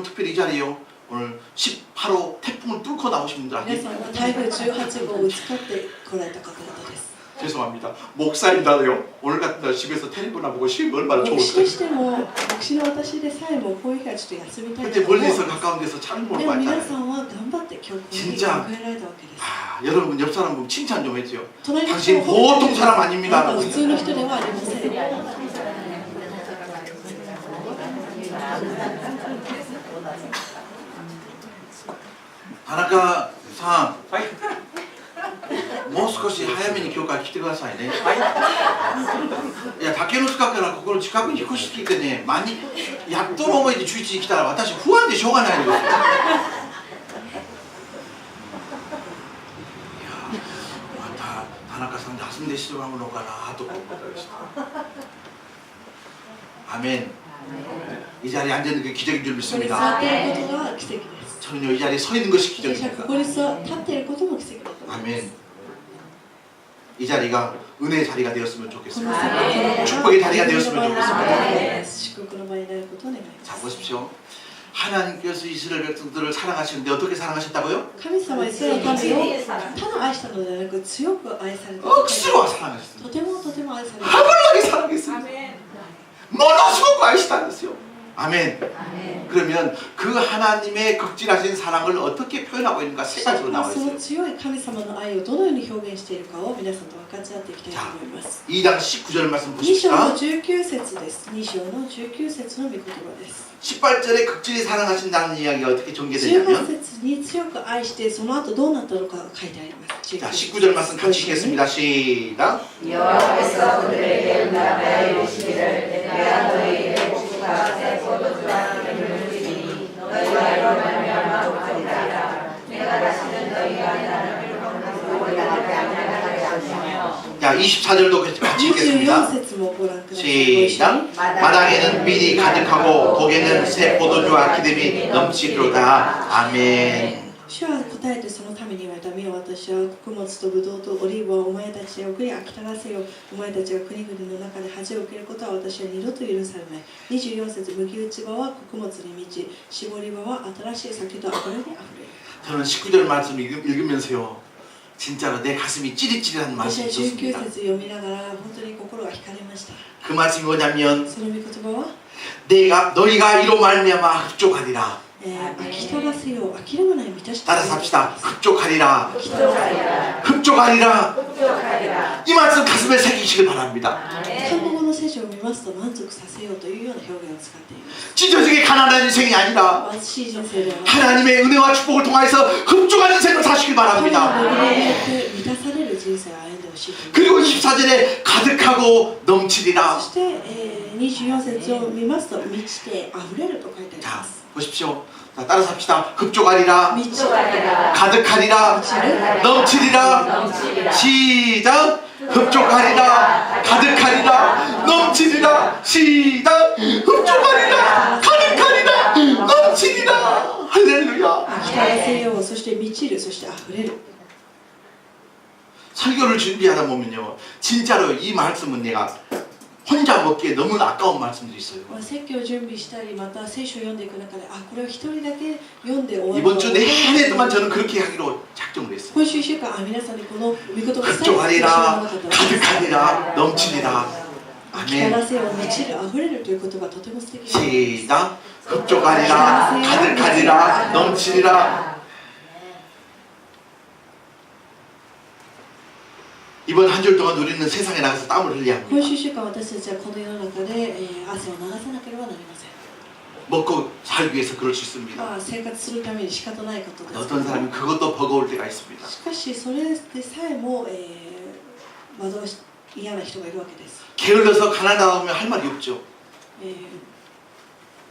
특별히 이 자리에요. 오늘 18호 태풍을 뚫고 나오신 皆 분들한테 さんは台風18号を使って来られた方々です。 죄송합니다. 목사님다도요. 오늘 같은 날 집에서 텔레비나 보고 쉬면 얼마나 牧師と 좋을까요? しても牧師の私でさえもこういう日はちょっと休みたい 그때 と思う。 멀리서 가까운 데서 잘 で 먹을 も 거 皆 같잖아요. さんは頑張って今日この日を 진짜 迎えられたわけです。 아, 여러분 옆 사람 보면 칭찬 좀 해줘요. 隣の人 당신 は 보통 사람 あな 아닙니다. たは普通の人ではありません。 다나카さん もう少し早めに教会来てくださいね。いや竹の塚からここの近くに引っ越してきてね、やっとの思いで11時に来たら私不安でしょうがないですよ。いやまた田中さんで休んでしてもらうのかなとか思ったりして。アメン。이 자리에 앉아 있는 게 기적인 줄 ここに 믿습니다. 座っていることが奇跡です。 저는요 이 자리에 서 있는 것이 私は 기적입니다. ここに立っていることも奇跡だと思います。 아멘. 이 자리가 은혜의 자리가 되었으면 この 좋겠습니다. 先 축복의 자리가 되었으면 祝 좋겠습니다. 福の場になることを願いま 자 す。 보십시오. 하나님께서 이스라엘 백성들을 사랑하시는데 어떻게 사랑하셨다고요? 神様はイスラエルの民をただ愛したのではなく強く愛された。 억수로 사랑하셨습니다. とてもとても愛された。 하물하게 사랑했습니다. 모노스고 아이시다는데요. 아멘. 그러면 그 하나님의 극진하신 사랑을 어떻게 표현하고 있는가 세 가지로 나와 その 있어요. 強い神様の愛をどのように表現しているかを皆さんと分かち合っていきたいと思います。 2장 19절 말씀 2章の 보십시다. 19節です。2章の19節の御言葉です。 18절에 극진히 사랑하신다는 이야기가 어떻게 18 전개되냐면 節に強く愛してその後どうなったのかが書いてあります。 자 19절 말씀 같이 읽겠습니다. 시작. 여호와께서 그들에게 응답하여 이르시기를 내가 너희에게 복수가 새 포도주와 기름을 주리니 너희가 이로 말미암아 복종하리라. 내가 다시는 너희가 나를 불평하고 나를 양양하게 하시며 자 24절도 같이 24 읽겠습니다. 節もご覧ください。 시작. 마당에는 밀이 가득하고 독에는 새 포도주와 기름이 넘치도다. 아멘. 主は答えてそのために言われた。見よ、私は穀物とブドウとオリーブはお前たちへ送り飽き足らせよ。お前たちが国々の中で恥を受けることは私は二度と許されない。24節、麦打ち場は穀物に満ち、絞り場は新しい酒と油にあふれる。 저는 19절 말씀 읽으면서요. 진짜로 내 가슴이 찌릿찌릿한 私 말씀이 は19 있었습니다. 節読みながら本当に心が惹かれました。 그 말씀이 뭐냐면 その御言葉は 너희가 이로 말미암아 흡족하리라. 飽き足らせよう、諦めない満たして 따라서 합시다. 흡족하리라. 기도하리라. 흡족하리라. 흡족하리라. 이 말씀 가슴에 새기시길 바랍니다. 韓国語の聖書を見ますと満足させようというような表現を使っています 찢어지게 가난한 인생이 아니라 貧しい人生ではなく 하나님의 은혜와 축복을 통해서 흡족한 인생을 사시길 神の 바랍니다. 恵みによって満たされる人生を歩んでほしいと思います 그리고 24절에 가득하고 넘치리라. そして、24節を見ますと満ちて溢れると書いてあり 자 ます 보십시오. 자, 따라서 합시다. 흡족하리라. 満ち 흡족하리라. 가득하리라. 넘치리라. 넘치리라. 시작. 흡족하리라. 가득하리라. 넘치리라. 시작. 흡족하리라. 가득하리라. 넘치리라. 할렐루야. 飽き足らせようそして満ちるそして溢れる 설교를 준비하다 보면요. 진짜로 이 말씀은 내가 혼자 먹기에 너무 아까운 말씀들이 있어요. 説教を準備したりまた聖書を読んでいく中でこれを一人だけ読んで終わる 이번 주 내내도만 저는 그렇게 하기로 작정을 했어요. 今週1週間皆さんにこの御言葉を伝えて 흡족하리라. 가득하리라. 넘치리라. 飽き足ら 아멘. せよう満ちる溢れるという言葉はとても素敵です 시작. 흡족하리라. 가득하리라. 넘치리라. 이번 한 주 동안 우리는 세상에 나가서 땀을 흘려야 今 합니다. 週1週間私たちはこの世の中で、汗を流さなければなりません 먹고 살기 위해서 그럴 수 있습니다. 生活するために仕方ないことです 어떤 사람이 그것도 버거울 때가 있습니다. しかしそれでさえも、嫌な人がいるわけです、 게을러서 가난하다 하면 할 말이 없죠.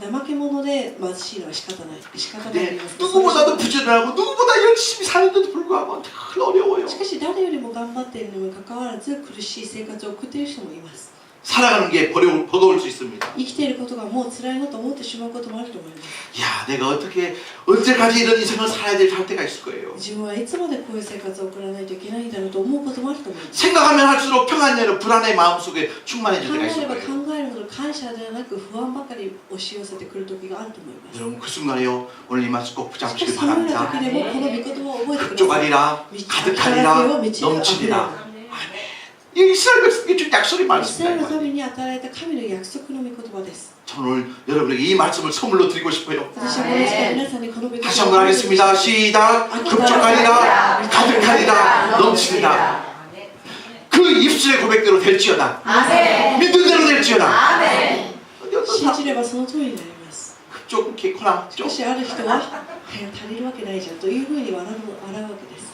怠け者で貧しいのは仕方ない仕方ないと言 근데 いますけど 누구보다도 부지런하고 누구보다 열심히 사는데도 불구하고 늘 어려워요. しかし誰よりも頑張っているにもかかわらず苦しい生活を送っている人もいます 살아가는 게 버거울 수 있습니다. 生きていることがもう辛いなと思ってしまうこともあると思います 야, 내가 어떻게 언제까지 이런 인생을 살아야 될 때가 있을 거예요. 自分はいつまでこういう生活を送らないといけないんだろうと思うこともあると思います 생각하면 할수록 평안이 아니라 불안의 마음속에 충만해질 考 때가 え 있을 れば 거예요. 考えるほど感謝ではなく不安ばかり押し寄せてくる時があると思います 여러분 그 순간에요. 오늘 이 말씀 꼭 しかし 붙잡으시길 そのような 바랍니다. 時でもこの御言葉を覚えてください 흡족하리라. 가득하리라. 넘치리라. 이 이스라엘 백성에게 준 약속의 イスラエルの 말씀입니다. 民に与えられた神の約束の御言葉です 저는 오늘 여러분에게 이 말씀을 선물로 드리고 싶어요. 私はこの時間皆さんにこの御言葉 다시 한번 하겠습니다. 시작. 흡족하리라. 가득하리라. 넘치리라. 그 입술의 고백대로 될지어다. 아멘. 믿는 대로 될지어다. 아멘. 어디 어떤 信 사람 じればその通りになります 흡족 개코나 しかしある人は足りるわけないじゃんというふうに笑うわけです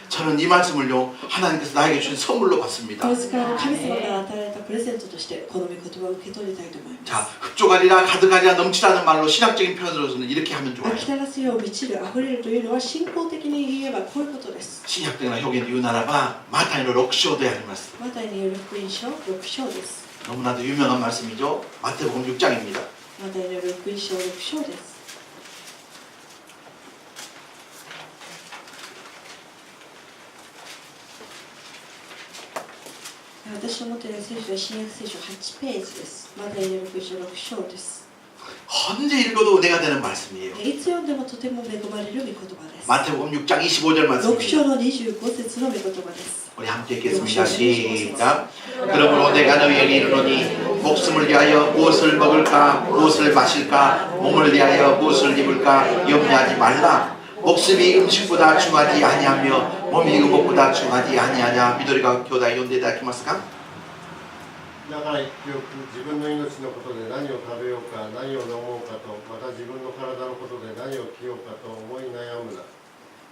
저는 이 말씀을요 하나님께서 나에게 주신 선물로 こ 받습니다. の時間を神様から与えられたプレゼントとしてこの御言葉を受け取りたいと思います 자, 흡족하리라 가득하리라 넘치라는 말로 신학적인 표현으로서는 이렇게 하면 좋아요. 飽き足らせよう満ちる溢れるというのは信仰的に言えばこういうことです 신약적인 표현을言うならばマタイの6章であります。マタイによる福音書6章です 너무나도 유명한 말씀이죠. 마태복음 6장입니다. マタイによる福音書6章です 私の持っている聖書は新約聖書8ページです。マタイによる福音書6章です。 언제 읽어도 은혜가 되는 말씀이에요. いつ読んでもとても恵まれる御言葉です。 마태복음 6장 25절 6 말씀입니다. 章の25節の御言葉です。 우리 함께 읽겠습니다. 시작. 그러므로 내가 너희에게 이르노니 목숨을 위하여 무엇을 먹을까 무엇을 마실까 몸을 위하여 무엇을 입을까 염려하지 말라. 목숨이 음식보다 중하지 아니하며 몸이 의복보다 중하지 아니하냐. 미도리가 교다이読んでいただけますか?だからよく自分の命のことで何を食べようか何を飲もうかとまた自分の体のことで何を着ようかと思い悩むな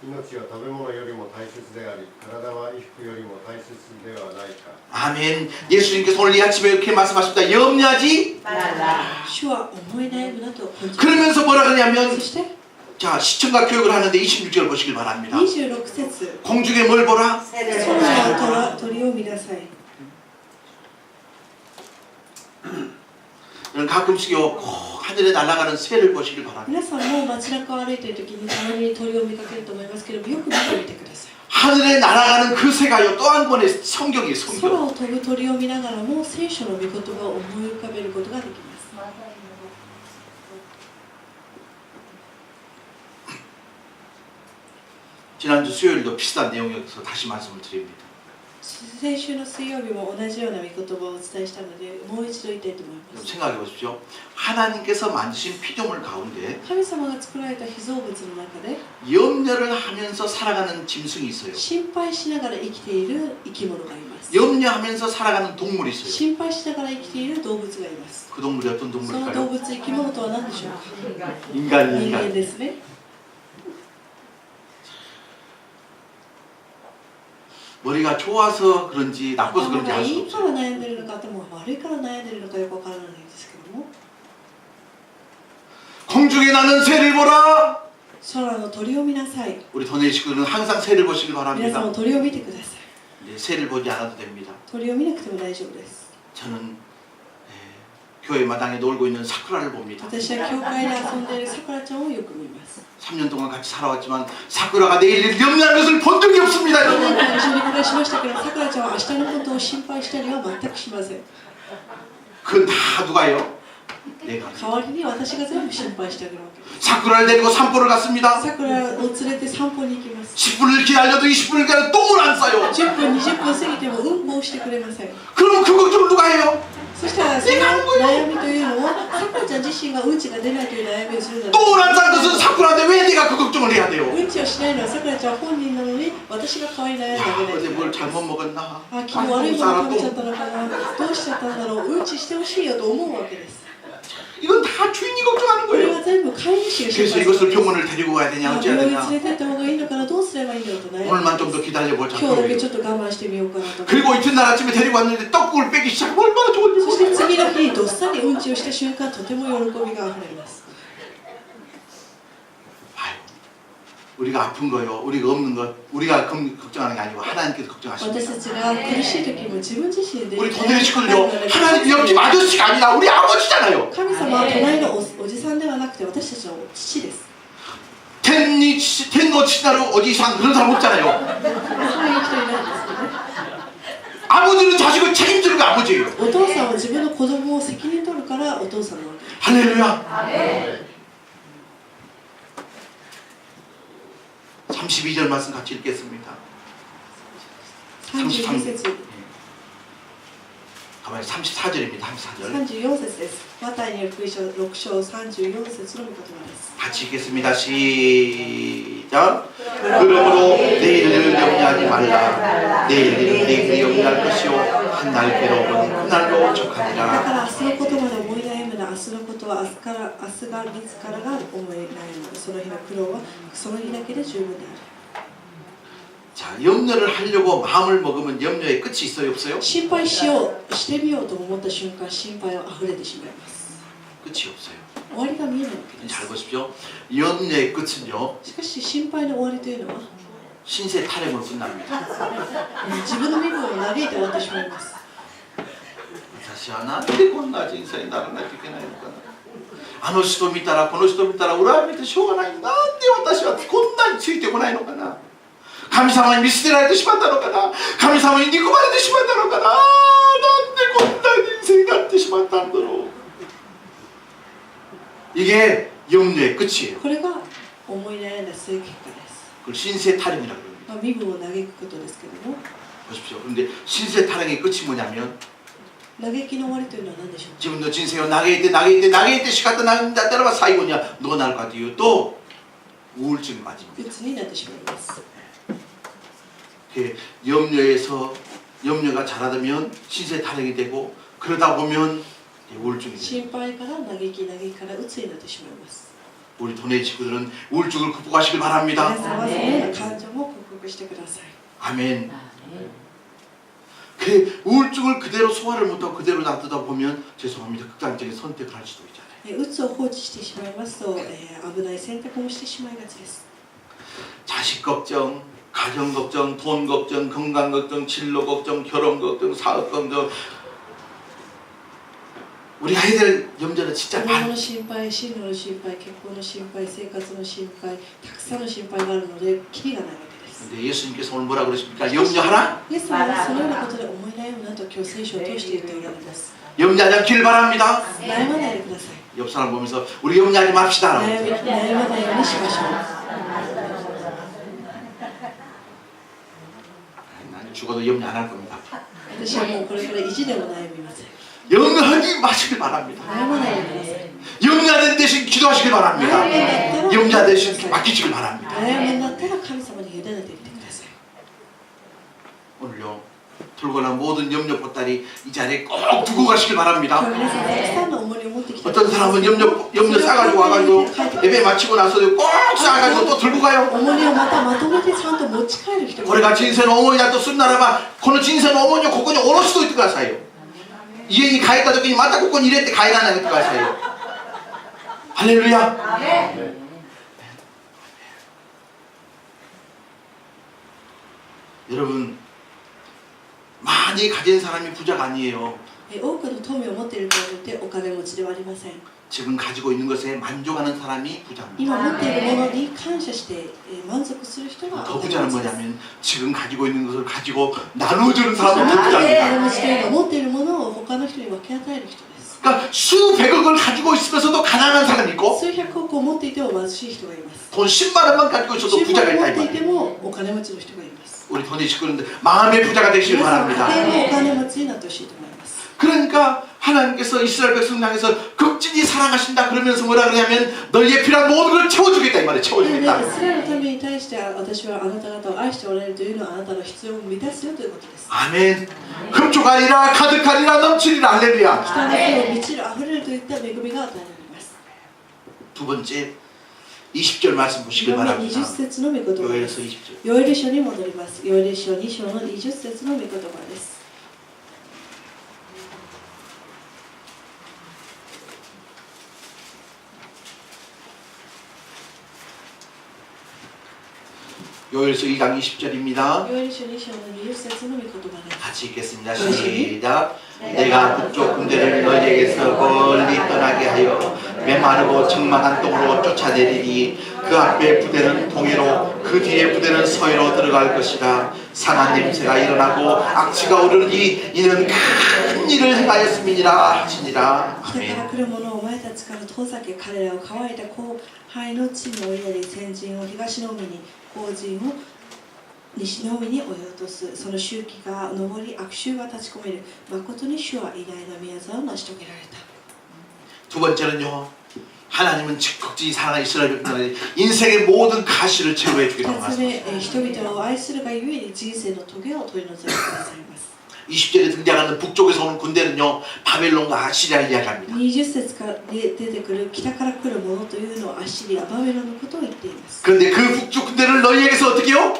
命は食べ物よりも大切であり体は衣服よりも大切ではないか 아멘. 예수님께서 오늘 이 아침에 이렇게 말씀하십니다. 염려하지 말라. 主は思い悩むなと根性 그러면서 뭐라 그러냐면 そして 자 시청각 교육을 하는데 26절 보시길 바랍니다. 26節 공중에 뭘 보라? 空の鳥を見なさい 가끔씩요 하늘에 날아가는 새를 보시길 바랍니다. 皆さんも街中を歩いている時にたまに鳥を見かけると思いますけれどもよく見てみてください 하늘에 날아가는 그 새가요 또 한 번의 성경이에요. 空 성경. を飛ぶ鳥を見ながらも聖書の御言葉を思い浮かべることができます 지난주 수요일도 비슷한 내용이어서 다시 말씀을 드립니다. 先週の水曜日も同じような御言葉をお伝えしたので、もう一度言いたいと思います。 생각해 보십시오. 하나님께서 만드신 피조물 가운데 神様が作られた被造物の中で 염려를 하면서 살아가는 짐승이 있어요. 心配しながら生きている生き物がいます。 염려하면서 살아가는 동물이 있어요. 心配しながら生きている動物がいます。 그 동물이 어떤 その動 동물일까요? 物、生き物とは何でしょうか。 인간, 人間 인간. ですね。 머리가 좋아서 그런지 나빠서 頭 그런지 が 알 い 수 いから 없어요. 悩んでるのか、頭が悪いから悩んでるのかよくわからないんですけども、 공중에 나는 새를 보라. 空の鳥を見なさい。 우리 도내 식구들은 항상 새를 보시길 皆さん 바랍니다. も鳥を見てください。 네, 새를 보지 않아도 됩니다. 鳥を見なくても大丈夫です。 저는 교회 마당에 놀고 있는 사쿠라를 봅니다. 私は教会で遊んでいるさくらちゃんをよく見ます。 3년 동안 같이 살아왔지만 사쿠라가 내일을 염려하는 것을 본 적이 없습니다. 4 여러분. 年間一緒に暮らしましたけど、さくらちゃんは明日のことを心配したりは全くしません。 그건 다 누가요? 내가. 代わりに私が全部心配してあげるわけです。 사쿠라를 데리고 산보를 갔습니다. さくらを連れて散歩に行きます。 10분을 기다려도 20분을 기다려도 똥을 안 싸요. 10分、20分過ぎてもうんこをしてくれません。 그럼 그 걱정을 누가 해요? そしたらその悩みというのをさくらちゃん自身がうんちが出ないという悩みをするので、 똥을 안 싼 것은 사쿠라인데 왜 내가 그 걱정을 해야 돼요? うんちをしないのはさくらちゃん本人なのに私が代わりに悩んであ 야, げないと 어제 いけない 뭘 잘못 먹었나? あ、昨日悪いもの食べちゃったのかな、どうしちゃったんだろう、うんちしてほしいよと思うわけです。 이건 다 주인이 걱정하는 これ 거예요. は全部飼い主が心 그래서 配する 이것을 んです。 병원을 데리고 가야 되냐 病 어찌해야 院 되냐. 連れてった方がいいのかな、どうすればいいんだろうと悩ん 오늘만 で 좀 더 기다려보자. 今日だけちょっと我慢してみようかなと。 그리고 이튿날 아침에 데리고 왔는데 떡국을 빼기 시작하면 얼마나 좋은지 そして 몰라요. 次の日にどっさりうんちをした瞬間、とても喜びがあふれます。 아유, 우리가 아픈 거요, 우리가 없는 것, 우리가 걱정하는 게 아니고 하나님께서 걱정하십니다. 私たちが苦しい時も自分自身で 우리 도내리 식구들요, 하나님 옆집 아저씨가 아니라 우리 아버지잖아요. 神様は隣のおじさんではなくて私たちの父です。 텐노 치나루 어디상 그런 사람 없잖아요. そういう人いないんですけどね。 아버지는 자식을 책임지는 게 아버지예요. お父さんは自分の子供を責任取るからお父さんなわけです。 할렐루야. 32절 말씀 같이 읽겠습니다. 32節 가만히 34절입니다. 34절. 34節です。マタイによる福音書6章34節の御言葉です。 같이 읽겠습니다. 시작. 그러므로 내일을 염려하지 말라. 내일은 내일이 염려할 것이요 한날 괴로움은 그날로 だか 족하니라. ら明日のことまで思い悩むな。明日のことは明日が自らが思い悩む。その日の苦労はその日だけで十分である。 자, 염려를 하려고 마음을 먹으면 염려의 끝이 있어요, 없어요? 心配しよう、してみようと思った瞬間、心配は溢れてしまいます。 끝이 없어요. 終わりが見えないわけです。 잘 보십시오. 염려의 끝은요, しかし心配の終わりというのは 신세 타령으로 끝납니다. 自分の身分を嘆いて終わってしまいます。 다시 하나, 근데こんな人生にならなきゃいけないのかな。あの人見たらこの人見たら恨みてしょうがない。なんで私はこんなについてこないのかな。神様に見捨てられてしまったのかな。神様に憎まれてしまったのかな。なんでこんな人生になってしまったんだろう。 이게 염려의 끝이에요. これが思い悩んだ末結果です。 그걸 신세 타령이라고 합니다. 身分を嘆くことですけども、 보십시오. 그런데 신세 타령의 끝이 뭐냐면 嘆きの終わりというのは何でしょうか。 自分の人生を嘆いて仕方ないんだったらば最後にはどうなるかというと 우울증이 맞습니다. 鬱になってしまいます。 염려가 자라면 신세 타령이 되고 그러다 보면 우울증이 돼요. 心配から嘆きから鬱になってしまいます。 우리 도내 친구들은 우울증을 극복하시길 바랍니다. 皆さんはそのような感情も克服してください。 아멘. 그 우울증을 그대로 소화를 못하고 그대로 놔두다 보면 죄송합니다. 극단적인 선택을 할 수도 있잖아요. 鬱を放置してしまいますと、危ない選択もしてしまいがちです。 자식 걱정, 가정 걱정, 돈 걱정, 건강 걱정, 진로 걱정, 결혼 걱정, 사업 걱정. 우리가 해야 될 염려는 진짜 子供 많아요. の心配、進路の心配、結婚の心配、生活の心配、たくさんの心配があるので、キリがないわけです。 근데 예수님께서 오늘 뭐라 그러십니까? 염려하라? イエス様はそのようなことで思い悩むなと今日聖書を通して言っておられます。 염려하지 않기를 바랍니다. 悩まないでください。 옆 사람 보면서 우리 염려하지 맙시다. 悩まないようにしましょう。 나는 죽어도 염려 안 할 겁니다. 私はもうこれから意地でも悩みません。 염려하지 마시길 바랍니다. 悩まないでください。 염려하는 대신 기도하시길 바랍니다. 염려 대신 맡기시길 바랍니다. 悩みになったら神様に委ねてみてください。 오늘요 들고 난 모든 염려 보따리 이 자리에 꼭 두고 가시길 바랍니다. 今日皆さんたくさんの重荷を持ってきて 어떤 사람은 염려 싸가지고 와가지고 예배 마치고 나서도 꼭 싸가지고 또 들고 가요. 重荷をまたまとめてちゃんと持ち帰る人がいる。 우리가 진세는 어머니다 또 쓴나라봐この 진세는 어머니ここに下ろしといてくださいよ. 이행이 가했다時にまたここに入れて가해らないでくださいよ. 할렐루야. 여러분 많이 가진 사람이 부자가 아니에요. 多くの富を持っているからといってお金持ちではありません。 지금 가지고 있는 것에 만족하는 사람이 부자입니다. 今持っているものに感謝して満足する人が 더 お金 부자는 持ちです 뭐냐면 지금 가지고 있는 것을 가지고 나눠주는 사람은 더 お 부자입니다. 金持ちというのは持っているものを他の人に分け与える人です。 그러니까 수백억을 가지고 있으면서도 가난한 사람이 있고 数百億を持っていても貧しい人がいます。 돈 10만 원만 가지고 있어도 10 부자가 万 있다 持 이 ってい 말이에요. てもお金持ちの人がいます。 우리 돈이 식구는데 마음의 부자가 되시길 皆さん 바랍니다. 家庭のお金持ちになってほしいと思います。 그러니까 하나님께서 이스라엘 백성 향해서 극진히 사랑하신다 그러면서 뭐라 그러냐면 너희의 필요한 모든 걸 채워주겠다 이 말이에요. イ 채워주겠다. スラエルのために対して私はあなた方を愛しておられるというのはあなたの必要を満たすよということです。 아멘. 흡족하리라 가득하리라 넘치리라 할렐루야. 北の手を満ちる溢れるといった恵みが与えられます。 두 번째 20절 말씀 보시길 2番目 바랍니다. 20節の御言葉で 요엘서 す。 20절. ヨエル書に戻ります。ヨエル書2章の20節の御言葉です。 요엘서 2장 20절입니다. ヨエル書2章の20節の御言葉です。 같이 읽겠습니다. 시작. 내가 북쪽 군대를 너희에게서 멀리 떠나게 하여 메마르고 적막한 땅으로 쫓아내리니 그 앞에 부대는 동해로 그 뒤에 부대는 서해로 들어갈 것이라. 상한 냄새가 일어나고 악취가 오르니 이는 큰 일을 행하였음이니라 하시니라. 北から 아멘. 来る者をお前たちから遠ざけ、彼らを乾いた広範の地に追いやり、先陣を東の海に、後陣を西の海に追い落とす。その周期が上り、悪臭が立ち込める。誠に主は偉大な宮沢を成し遂げられた。 두 번째는요. 하나님은 적극적인 사랑하는 이스라엘 백성들의 인생의 모든 가시를 제거해 주겠다고 2つ目、 말씀하셨습니다. 人々を愛するがゆえに人生の棘を取り除いてくださいます。 20절에 등장하는 북쪽에서 오는 군대는요. 바벨론과 아시리아를 이야기합니다. 20節から出てくる北から来るものというのはアッシリア、バベロンのことを言っています。 그런데 그 북쪽 군대를 너희에게서 어떻게 해요?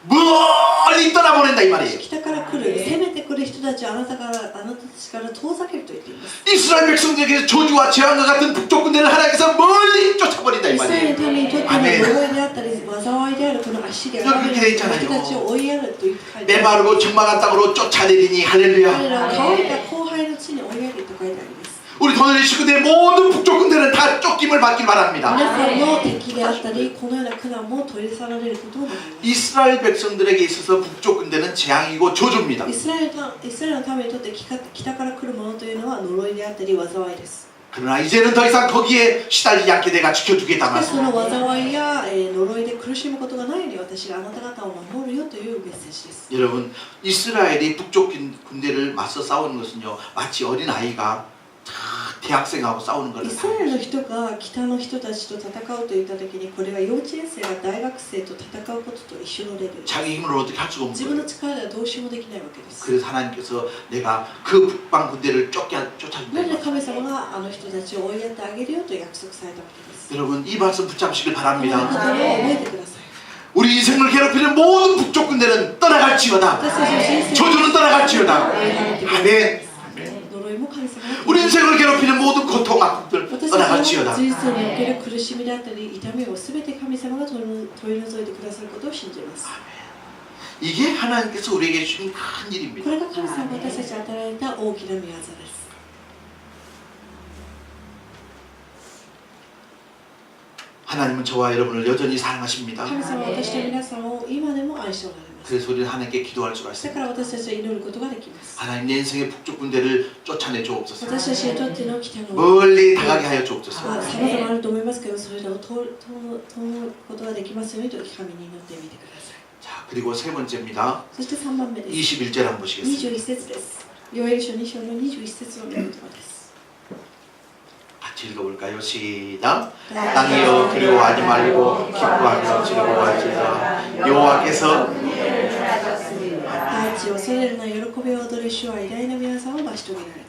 멀리 떠나보낸다 이 말이에요. 北から来る、攻めてくる人たちをあなたたちから遠ざけると言っています。 이스라엘 백성들에게 저주와 재앙과 같은 북쪽 군대를 하나님께서 멀리 쫓아버린다 이 イスラエル 말이에요. の民にとっての呪いであったり、災いであるこのアッシリア、バベロンの人たちを追いやると言って書いてあります。 메마르고 적막한 땅으로 쫓아내리니 彼 할렐루야. らを乾いた広範の地に追いやると書いてあります。 우리 더늘의 식구들의 모든 북쪽 군대는 다 쫓김을 받길 바랍니다. 皆さんの敵であったり、このような苦難も取り去られることを願います。 이스라엘 백성들에게 있어서 북쪽 군대는 재앙이고 저주입니다. イスラエルの民にとって北から来るものというのは呪いであったり災いです。 그러나 이제는 더 이상 거기에 시달리지 않게 내가 지켜주겠다 その 말씀입니다. 災いや呪いで苦しむことがないように私があなた方を守るよというメッセージです。 여러분 이스라엘이 북쪽 군대를 맞서 싸우는 것은요 마치 어린 아이가 대학생하고 싸우는 イ 거를 スラエルの人が北の人たちと戦うと言ったときにこれは幼稚園生が大学生と戦うことと一緒のレベルです。 자기 힘으로 어떻게 할 수가 自 없는 分の 거예요. 力ではどうしようもできないわけです。 그래서 하나님께서 내가 그 북방 군대를 なの 쫓아준다. で神様があの人たちを追いやってあげるよと約束されたわけです。 여러분 이 말씀 붙잡으시길 この言 바랍니다. 葉を覚えてください。 우리 인생을 괴롭히는 모든 북쪽 군대는 떠나갈지어다. 私たちの人生 저주는 떠나갈지어다. 追い払ってください。 아멘. 呪いも神様が 우리 인생을 괴롭히는 모든 고통 아픔들 私たちの 떠나갈지어다. 人生における苦しみであったり痛みをすべて神様が取り除いてくださることを信じます。 이게 하나님께서 우리에게 주신 큰 こ 일입니다. れが神様が私たちに与えられた大きな御業です。 하나님은 저와 여러분을 여전히 사랑하십니다. 神様は私と皆さんを今でも愛しておられます。 그래서 우리는 하나님께 기도할 수가 だ 있습니다. から私たちは祈ることができます。 하나님 내 인생의 북쪽 군대를 쫓아내 주옵소서. 私たちにとっての北の 멀리 다가게 하여 さ 주옵소서. まざまあると思いますけど、それらを通ることができますようにと神に祈ってみてください。 자, 그리고 세 번째입니다. そして3番目です。 21절 한번 보시겠습니다. 21節です。ヨエル書2章の21節の御言葉です。 같이 읽어볼까요? 시작. 땅이여 두려워하지 말고 기뻐하며 즐거워하지라. 여호와께서 大地を恐れるな、喜びを踊る主は偉大な皆さんを成し遂げられた。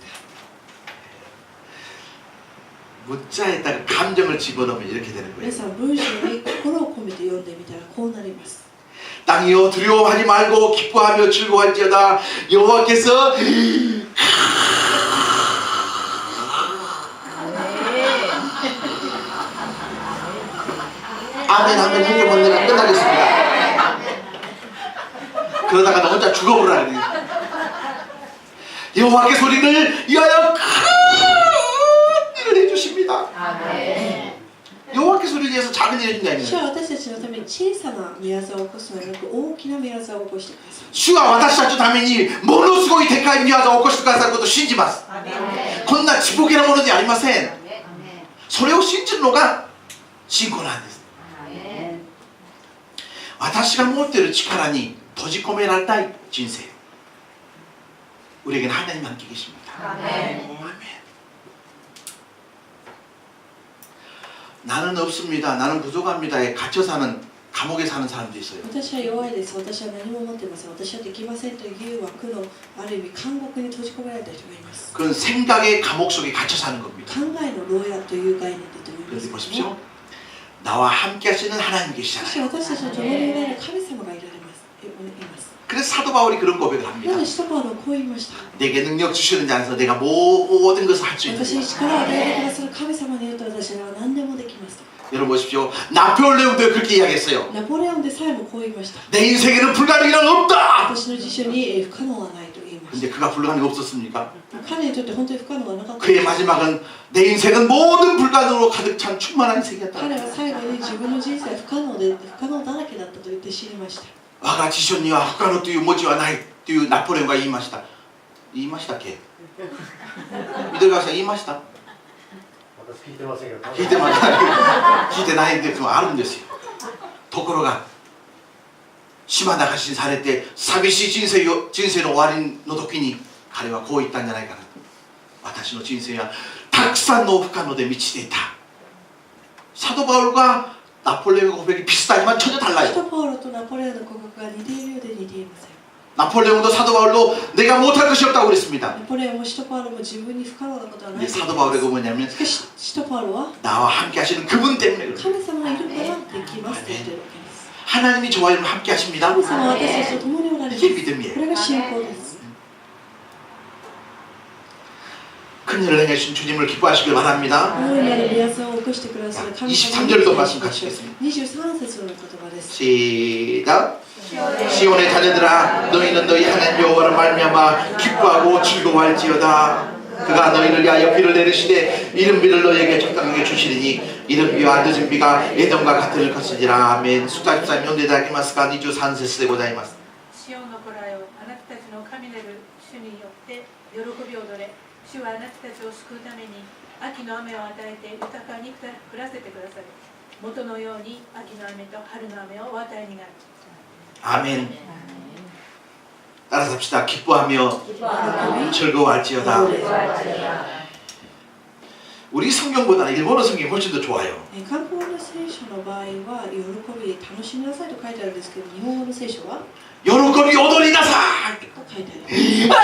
문자에다가 감정을 집어넣으면 이렇게 되는 皆 거예요. さん文章に心を込めて読んでみたらこうなります。 땅이여 두려워하지 말고 기뻐하며 즐거워할지어다. 여호와께서 아멘 하면 이게 뭔가 끝나겠습니다. 그러다가 너 혼자 죽어보라. 여호와께 소리를 이하여 큰 일을 해주십니다. 여호와께 소리를 위해서 작은 일을 해준다. 主は私たちのために小さな宮沢を起こすのではなく大きな宮沢を起こしてください。 주가 私たちのためにものすごいでかい宮沢を起こしてくださることを信じます。こんなちぼけなものではありません。それを信じるのが信仰なんです。私が持っている力に閉じ込められたい人生 우리에게는 하나님 함께 계십니다. 아멘. 나는 없습니다. 나는 부족합니다에 갇혀 사는 감옥에 사는 사람도 있어요. 私は弱いです。私は何も持っていません。私はできませんという枠のある意味監獄に閉じ込められた人がいます。 그건 생각의 감옥 속에 갇혀 사는 겁니다. 考えの牢屋という概念だと思いま 그런데 す。 보십시오. 나와 함께 하시는 하나님 しかし 계시잖아요. 私たちの共におられる神様がいられます。います。 그래서 사도 바울이 그런 고백을 な 합니다. ので使徒パウロはこう言いました。 내게 능력 주시는 자 안에서 내가 모든 것을 할 수 있는 私に力を与えてくださる神様によって私は何でもできます。 여러분 보십시오. 나폴레옹도 그렇게 이야기했어요. ナポレオンでさえもこう言いました。 내 인생에는 불가능이란 없다. 私の辞書に不可能はないと言いまし 근데 그가 불가능이 없었습니까? た。彼にとって本当に不可能はなかった。 그의 마지막은 내 인생은 모든 불가능으로 가득 찬 충만한 인생이었다. 彼は最後に自分の人生は不可能で不可能だらけだったと言って知りました。 와가 지션니와 흑가노 뚜유 모지와 나이 뚜유 나폴레옹가 이마시다. 이마시다 게. 이들 가서 이마시다. 私聞いてませんけど、聞いてまない聞いてないんですもあるんですよ。ところが島流しにされて寂しい人生の終わりの時に彼はこう言ったんじゃないかなと。私の人生はたくさんの不可能で満ちていた。 사도 바울과 나폴레옹의 고백이 비슷하지만 전혀 使 달라요. 徒パウロとナポレオンの告白が似ているようで似ていません。 나폴레옹도 사도 바울도 내가 못할 것이 없다고 그랬습니다. ナポレオンも使徒パウロも自分に不可能なことはない 근데 と言 사도 っています 바울의 그 뭐냐면 しかし使徒パウロは 나와 함께 하시는 그분 때문에 그래요. 神様がいるからできますと言っているわけです。 하나님이 저와 여러분 함께 하십니다. 神様は私たちと共におられます。 이게 믿음이에요. これが信仰です。 큰 일을 행하신 주님을 기뻐하시길 바랍니다. 大いなる宮沢を起こしてくださる神様 23절도 말씀 같이 읽겠습니다. 23節の言葉です。 시작. 시온의 자녀들아 너희는 너희 하나님 여호와를 말미암아 기뻐하고 즐거워할지어다. 그가 너희를 위하여 비를 내리시되 이른 비를 너희에게 적당하게 주시리니 이른 비와 늦은 비가 에돔과 같을 것이니라. 아멘. 숫자 13読んでいただきますが23節でございます。シオンの子らよ、あなたたちの神なる主によって喜び踊れ。主はあなたたちを救うために秋の雨を与えて豊かに降らせてくださる。元のように秋の雨と春の雨をお与えになる。 아멘. 따라서 합시다. 기뻐하며 즐거워할지어다. 우리 성경보다는 일본어 성경이 훨씬 더 좋아요. 韓国語の聖書の場合は喜び楽しみなさいと書いてあるんですけど、日本語の聖書は 여러분이踊りなさい. と書いてあります。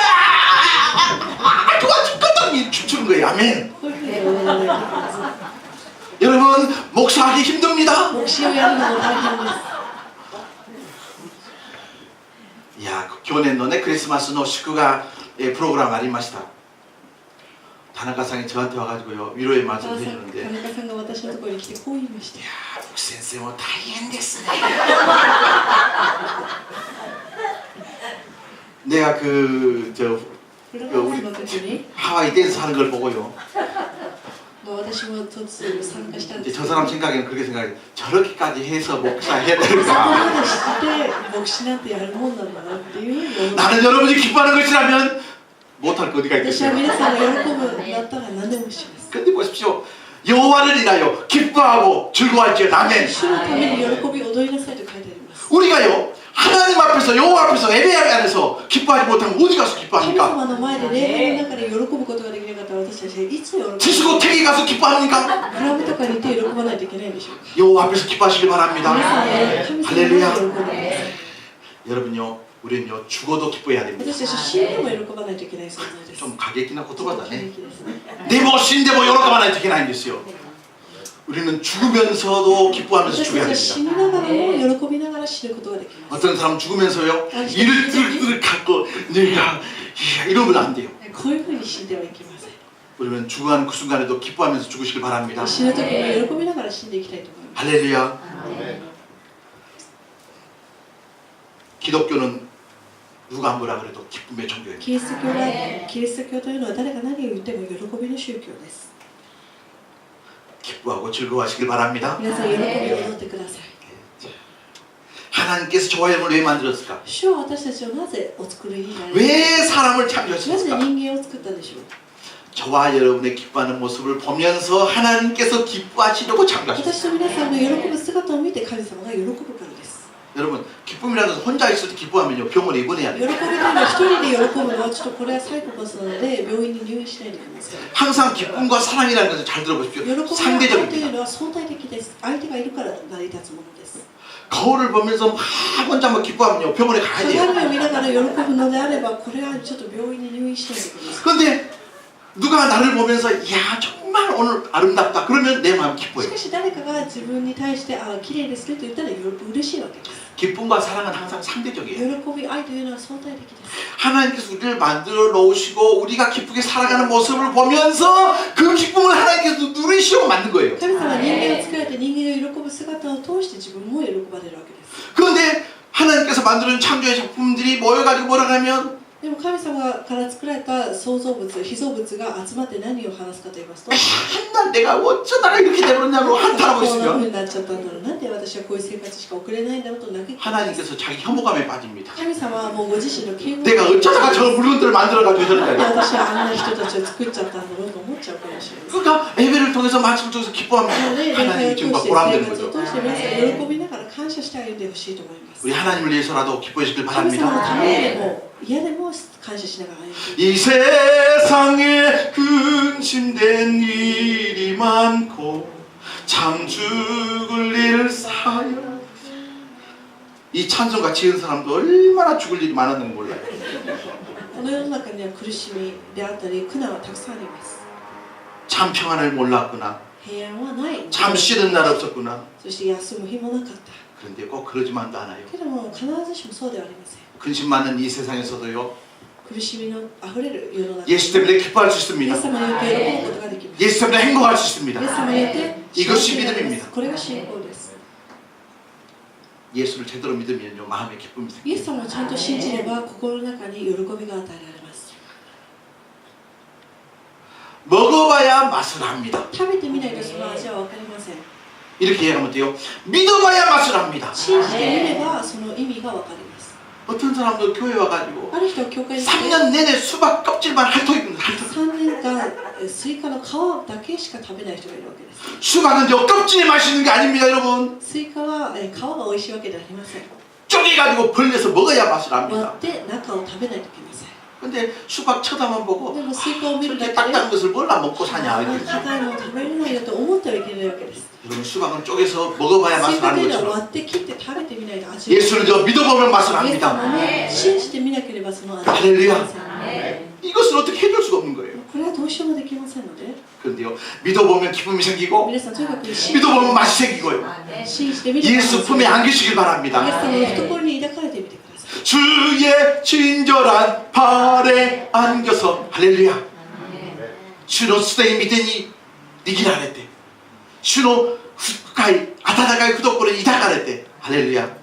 좋아 죽겠다 춤추는 거예요. 아멘. こういうふうに言われています。 여러분 목사하기 힘듭니다. 牧師をやるのも大変です。 야, 去年のね 크리스마스の祝賀 프로그램 ありました. 다나카さん이 저한테 와가지고요 위로의 田 말씀을 中 해주는데 さんが私のところに来てこう言いました。 야, 목사님 뭐大変ですね. 내가プログラムの時に 하와이 댄스 하는 걸 보고요. 私も突然参加したんで 이제 す 저 けど、 사람 생각에는 그렇게 생각해요. 저렇게까지 해서 목사 해야 そこ 될까? までして牧師なんてやるもんなんだなっていうふうに思いました。 나는 여러분이 기뻐하는 것이라면 못할 거 어디가 私は 있겠어요. 皆さんが喜ぶんだったら何でもします。 근데 보십시오. 여호와를 인하여 기뻐하고 즐거워할지어다. 아멘. 主のために喜び踊りなさいと書いてあります。 우리가요 하나님 앞에서 여호와 앞에서 예배 안에서 기뻐하지 못하면 어디 가서 神 기뻐합니까? 様の前で礼拝の中で喜ぶことができなかったら私たちはいつ喜ぶのか 디스코텍에 가서 기뻐합니까? クラブとかに行って喜ばないといけないんでしょうか 여호와 앞에서 기뻐하시길 皆さん 바랍니다. は神様の前で喜んでください 여러분요, 우리는요 죽어도 기뻐해야 됩니다. 私たち死んでも喜ばないといけない存在です 좀 가격이나 過 고토바다네. 激ですね 내뭐 신데 뭐 여러가만 되게 나인 됐어요. 우리는 죽으면서도 기뻐하면서 私 죽어야 たちは死 됩니다. にながらも喜びながら死ぬことができます 어떤 사람 죽으면서요 이를 뜰 갖고 내가 이러면 안 돼요. こういうふうに死んではいけません 우리는 죽어가는 그 순간에도 기뻐하면서 죽으시길 바랍니다. 死ぬ時に喜びながら死んでいきたいと思います 할렐루야. 네. 기독교는 누가 뭐라 그래도 기쁨의 종교입니다. キリスト教というのは誰が何を言っても喜びの宗教です 기뻐하고 즐거워하시길 바랍니다. 皆さん喜びを踊ってください 하나님께서 저와 여러분을 왜 만들었을까? 主は私たちをなぜお作りになり 왜 사람을 なぜ 창조하셨을까? 人間を作ったでしょう 저와 여러분의 기뻐하는 모습을 보면서 하나님께서 기뻐하시려고 私 창조하셨습니다. と皆さんの喜ぶ姿を見て神様が喜ぶからです 여러분 기쁨이라는 것은 혼자 있을 때 기뻐하면요 병원에 입원해야 喜 돼요. びというのは一人で喜ぶのはちょっとこれはサイコパスなので病院に入院しないといけません 항상 기쁨과 사랑이라는 것을 잘 들어보십시오. 喜びという 상대적입니다. のは相対的です相手がいるから成り立つものです 거울을 보면서 막 혼자 막 기뻐하면요 병원에 가야 돼요. 鏡を見ながら喜ぶのであればこれはちょっと病院に入院しないといけません 그런데 누가 나를 보면서 야 정말 오늘 아름답다 그러면 내 마음 し 기뻐요. かし誰かが自分に対してあ綺麗ですねと言ったら嬉しいわけです 기쁨과 사랑은 항상 상대적이에요. 喜び愛というのは相対的です 하나님께서 우리를 만들어 놓으시고 우리가 기쁘게 살아가는 모습을 보면서 그 기쁨을 하나님께서 누리시고 만든 거예요. 神様は人間を作られて人間が喜ぶ姿を通して自分も喜ばれるわけです 그런데 하나님께서 만드는 창조의 작품들이 모여가지고 뭐라 하면 でも神様から作られた創造物、被造物が集まって何を話すかと言いますと 맨날 내가 어쩌다가 이렇게 되버렸냐고 こん 한탄하고 な風 있으면 になっちゃったんだろうなんで私はこういう生活しか送れないんだろうと嘆き 하나님께서 자기 혐오감에 빠집니다. 神様はもうご自身の敬語 내가 어쩌다가 저 물건들을 만들어가지고 なんで 저런다. 私はあんな人たちを作っちゃったんだろうと思っちゃうかもしれない 그러니까 예배를 통해서 말씀을 통해서 なの 기뻐합니다. で礼拝を 하나님이 通 지금 して 보람되는 生活を 거죠. 通して皆さん喜びながら感謝して歩んでほしいと思います 우리 하나님을 위해서라도 기뻐하시길 神様の 바랍니다. ためでも嫌でも感謝しながら歩んでいく 이 세상에 근심된 일이 많고 참 죽을 일 사요. 이 찬송가 지은 사람도 얼마나 죽을 일이 많았는지 몰라요. この世の中には苦しみであったり苦難はたくさんあります 참 평안을 몰랐구나. 平安はない 참 쉬는 날 없었구나. そして休む日もなかった 그런데 꼭 그러지만도 않아요. けども必ずしもそうではありません 근심 많은 이 세상에서도요. 苦しみのあふれる世の中 예수 때문에 기뻐할 수 イエ 있습니다. ス様によって喜ぶことができます 예수 때문에 행복할 수 イエス 있습니다. 様によって幸せになります 이것이믿음입니다 これが信仰です 예수를 제대로 믿으면요 마음에 기쁨이 イ 생겨요. エス様をちゃんと信じれば心の中に喜びが与えられます 먹어봐야 맛을 합니다. 食べてみないとその味は分かりません 이렇게 얘기하면 돼요. 믿어봐야 맛을 합니다. 信じてみればその意味が分かります 어떤 사람도 교회 와가지고 ある人は教会に来て 3년 내내 수박 껍질만 핥어입니다. 3年間スイカの皮だけしか食べない人がいるわけです 수박은요 껍질이 맛있는 게 아닙니다, 여러분. スイカは皮が美味しいわけではありません 쪼개가지고 벌려서 먹어야 맛을 割 합니다. って中を食べないといけません 근데 수박 쳐다만 보고 でもスイカを見るだ 저렇게 けで 딱딱한 것을 뭘라 먹고 사냐 あ 이렇게. 硬いのを食べれないよと思ってはいけないわけです 여러분 수박은 쪼개서 먹어봐야 スイ 맛을 カとい 아는 うのは 것처럼 割って切って食べてみないと味 예수를 저 믿어보면 맛을 イエス様 합니다. も信じてみなければその味 할렐루야. こ 이것을 어떻게 해줄 수가 없는 거예요. れはどうしようもできませんので 그런데요 믿어보면 기쁨이 생기고 皆さんとにかく信 믿어보면 맛이 생기고요. じてみてください 예수 품에 안기시길 イエス 바랍니다. 様の懐に抱かれてみてください 주의 친절한 발에 안겨서 할렐루야. 주의 수다의 믿으니 니기라 했대. 주의 가까이 아타다가의 구독권을 이다가 했대. 할렐루야.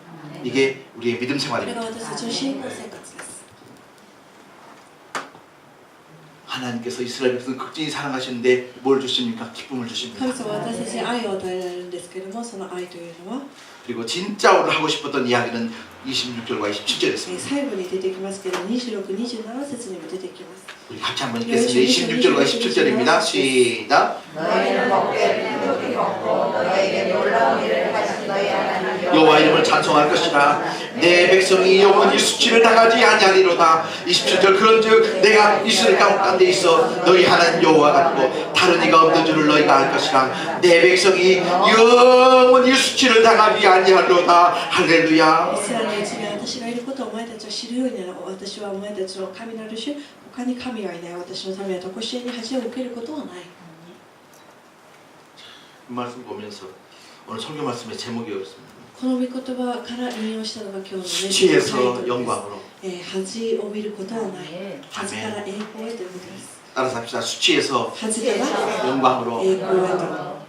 이게 우리의 믿음 これが 생활입니다. 私たちの信仰生活です 하나님께서 이스라엘 백성 극진히 사랑하시는데 뭘 주십니까? 기쁨을 神 주십니다. 様は私たちに愛を与えられるんですけどもその愛というのは 그리고 진짜 오늘 하고 싶었던 이야기는 26절과 27절이었습니다. 最後に出てきますけど26、27節にも出てきます 우리 같이 한번 읽겠습니다. 26절과 27절입니다. 시작. 너희는 복되는 행복이 먹고 너희에게 놀라운 일을 하신 너희 하나님 여호와 이름을 찬송할 것이라. 내 백성이 영원히 수치를 당하지 아니하리로다. 27절 그런즉 내가 이스라엘 가운데 있어 너희 하나님 여호와가 되고 다른 이가 없는 줄을 너희가 알 것이라. 내 백성이 영원히 수치를 당하지 아니하리로다. 할렐루야. イスラエルのうちに私がいることをお前たちは知るようになる。私はお前たちの神なる主、他に神はいない。私のためは常しえに恥を受けることはない。 이 말씀 보면서 오늘 설교 말씀의 제목이었습니다. この御言葉から引用したのが今日のメッセージ 수치에서 영광으로. 恥を見ることはない。恥から栄光へということです。 따라서 합시다. 수치에서 恥から 영광으로. 栄光へと。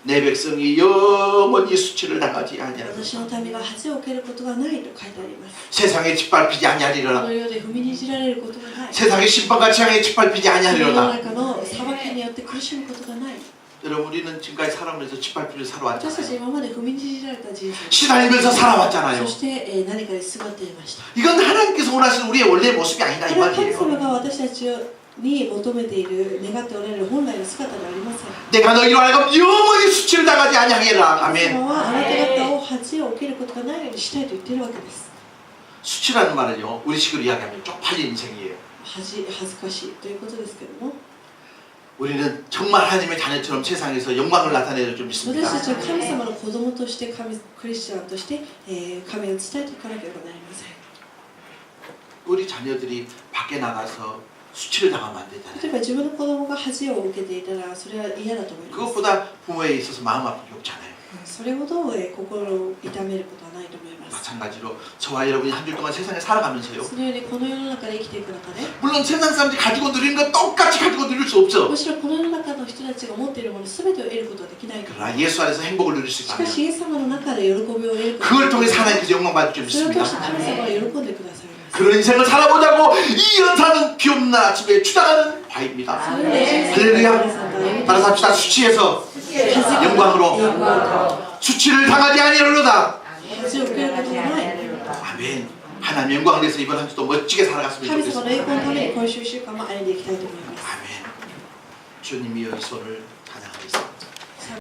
내 백성이 영원히 수치를 당하지 아니하리로다. 私の民が恥を受けることがないと書いてあります。 세상에 짓밟히지 こ 아니하리로다. の世で踏みにじられることがない。 세상의 심판과 재앙에 짓밟히지 世の 아니하리로다. 中の裁きによって苦しむことがない。 여러분 우리는 지금까지 살아오면서 짓밟히를 私たち 살아왔잖아요. 今まで踏みにじられた人生。 시달리면서 살아왔잖아요. そして何かにすがっていました。 이건 하나님께서 원하시는 우리의 원래 모습이 아니다 こ 이 れは神 말이에요. 様が私たちに求めている、願っておられる本来の姿ではありません。 내가 너희로 하여금 영원히 수치를 당하지 아니하리라. 神 아멘. 様はあなた方を恥を受けることがないようにしたいと言っているわけです。 수치라는 말은요 우리 식으로 이야기하면 쪽팔린 인생이에요. 恥ずかしいということですけども、 우리는 정말 하나님의 자녀처럼 세상에서 영광을 나타내려 좀 私 믿습니다. たちは神様の子供としてクリスチャンとして、神を伝えていかなければなりません。 우리 자녀들이 밖에 나가서 수치를 당하면 안 例え 되잖아요. ば自分の子供が恥を受けていたらそれは嫌だと思います。 그것보다 부모에 있어서 마음 아픈 게 없잖아요. それほど心を痛めることはないと思います。 마찬가지로 저와 여러분이 한 주 동안 세상에 살아가면서요. そのようにこの世の中で生きていく中で、 물론 세상 사람들이 가지고 누리는 거 똑같이 가지고 누릴 수 없죠. むしろこの世の中の人たちが持っているもの全てを得ることはできないから。 그러나 예수 안에서 행복을 누릴 수 しか 있다면 しイエス様の中で喜びを得ること 그걸 통해서 하나님께서 영광 받을 줄 それを通 믿습니다. して神様が喜んでくださいます。 그런 인생을 살아보자고 이 연사는 비옵는 아침에 주장하는 바입니다. そういう人生を 할렐루야. 따라서 합시다. 수치에서 영광으로 수치를 당하지 아니하리로다. 恥を受けることがない。 아멘. 하나님 영광을 위해서 이번 한 주도 멋지게 살아갔으면 神様の栄 좋겠습니다. 光のために今週1週間も歩んでいきたいと思います。 아멘. 주님이여 이 손을 찬양하겠습니다.